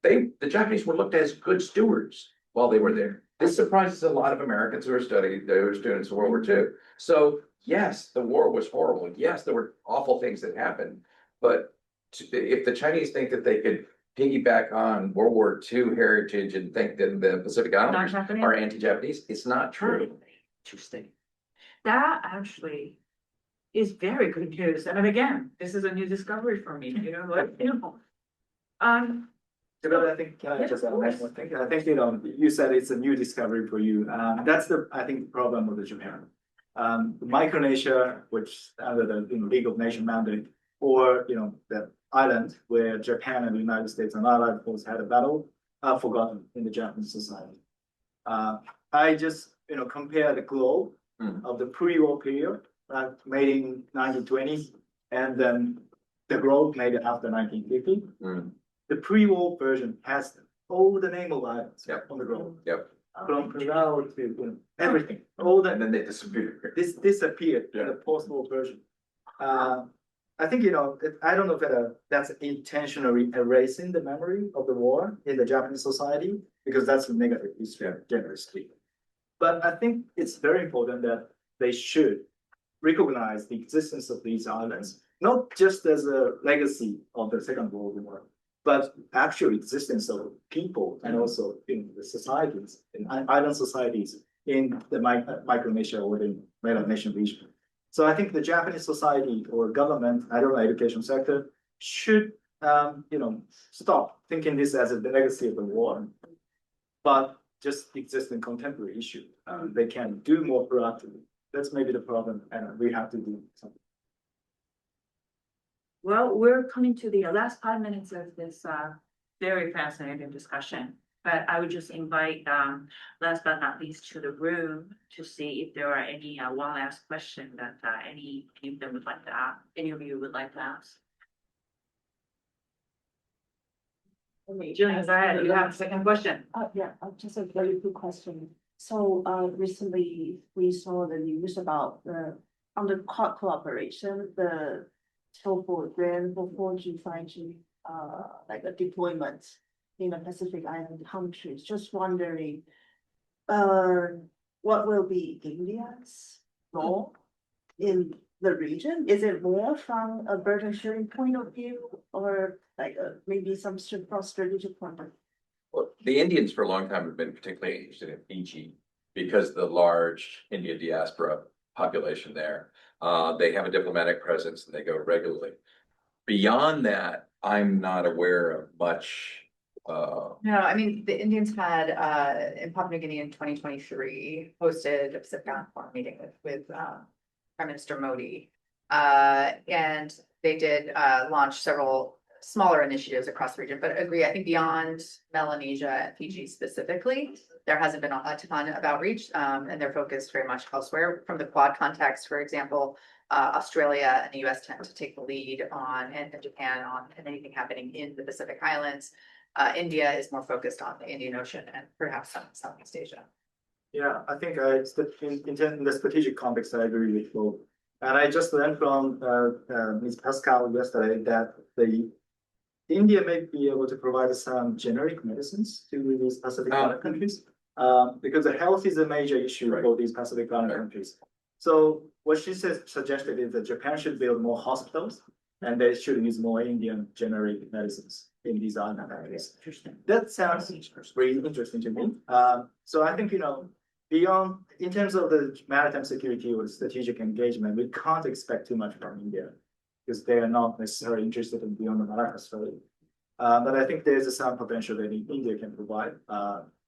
The Japanese were looked at as good stewards while they were there. This surprises a lot of Americans who are students of World War II. So yes, the war was horrible. Yes, there were awful things that happened. But if the Chinese think that they could piggyback on World War II heritage and think that the Pacific Islanders are anti-Japanese, it's not true. Interesting. That actually is very good news. And again, this is a new discovery for me, you know, like, you know. But I think, can I just add one thing? I think, you know, you said it's a new discovery for you. That's I think, the problem with the Japan. Micronesia, which under the League of Nations mandate, or, you know, the island where Japan and the United States and Allied forces had a battle, are forgotten in the Japanese society. I just, you know, compare the globe of the pre-war period, made in 1920s, and then the globe made after 1950. The pre-war version has all the name of islands on the globe. From Palau to, you know, everything. All that. And then they disappeared. This disappeared in the post-war version. I think, you know, I don't know whether that's intentionally erasing the memory of the war in the Japanese society, because that's a negative history, generally speaking. But I think it's very important that they should recognize the existence of these islands, not just as a legacy of the Second World War, but actual existence of people and also in the societies, in island societies in the Micronesia or the Melanesian region. So I think the Japanese society or government, I don't know, education sector should, you know, stop thinking this as the legacy of the war, but just exist in contemporary issue. They can do more proactively. That's maybe the problem, and we have to do something. Well, we're coming to the last 5 minutes of this very fascinating discussion. But I would just invite, last but not least, to the room to see if there are any one last question that any of them would like to ask. Any of you would like to ask? Jillian, go ahead. You have a second question. Yeah, just a very quick question. So recently we saw the news about the under cooperation, the so-called grant for 4G, 5G, like a deployment in the Pacific Island countries. Just wondering, what will be India's role in the region? Is it more from a burden sharing point of view, or like maybe some strategic point of view? Well, the Indians for a long time have been particularly interested in Fiji because of the large Indian diaspora population there. They have a diplomatic presence and they go regularly. Beyond that, I'm not aware of much. No, I mean, the Indians had in Papua New Guinea in 2023 hosted a Pacific Island Forum meeting with Prime Minister Modi. And they did launch several smaller initiatives across the region, but agree, I think beyond Melanesia and Fiji specifically, there hasn't been a ton of outreach, and they're focused very much elsewhere. From the Quad context, for example, Australia and the U.S. tend to take the lead on, and Japan on anything happening in the Pacific Islands. India is more focused on the Indian Ocean and perhaps Southeast Asia. Yeah, I think it's in the strategic context, I agree with both. And I just learned from Ms. Pascal yesterday that India may be able to provide some generic medicines to these Pacific Island countries, because the health is a major issue for these Pacific Island countries. So what she suggested is that Japan should build more hospitals, and they should use more Indian generic medicines in these island countries. That sounds really interesting to me. So I think, beyond, in terms of the maritime security or strategic engagement, we can't expect too much from India because they are not necessarily interested in beyond the Malacca Strait. But I think there's some potential that India can provide.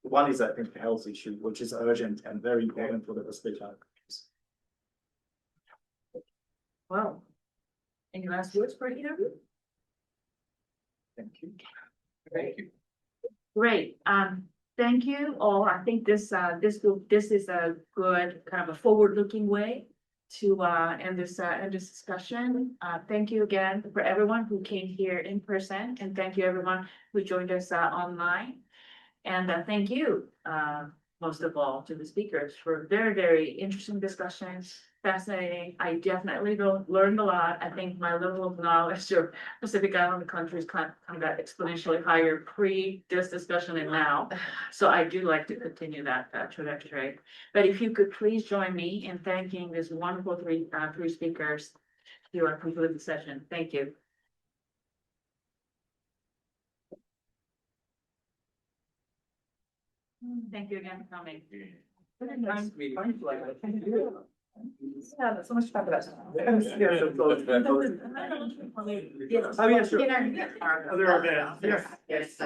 One is, I think, the health issue, which is urgent and very important for the Pacific Island countries. Well, any last words for either of you? Thank you. Thank you. Great. Thank you all. I think this is a good kind of a forward-looking way to end this discussion. Thank you again for everyone who came here in person, and thank you everyone who joined us online. And thank you, most of all, to the speakers for very, very interesting discussions. Fascinating. I definitely learned a lot. I think my level of knowledge of Pacific Island countries kind of got exponentially higher pre this discussion and now. So I do like to continue that trajectory. But if you could please join me in thanking these wonderful three speakers who are concluding the session. Thank you. Thank you again for coming. Yeah, so much to talk about. Yes, Yes. Oh, yeah, sure. In our- Other events, Yes.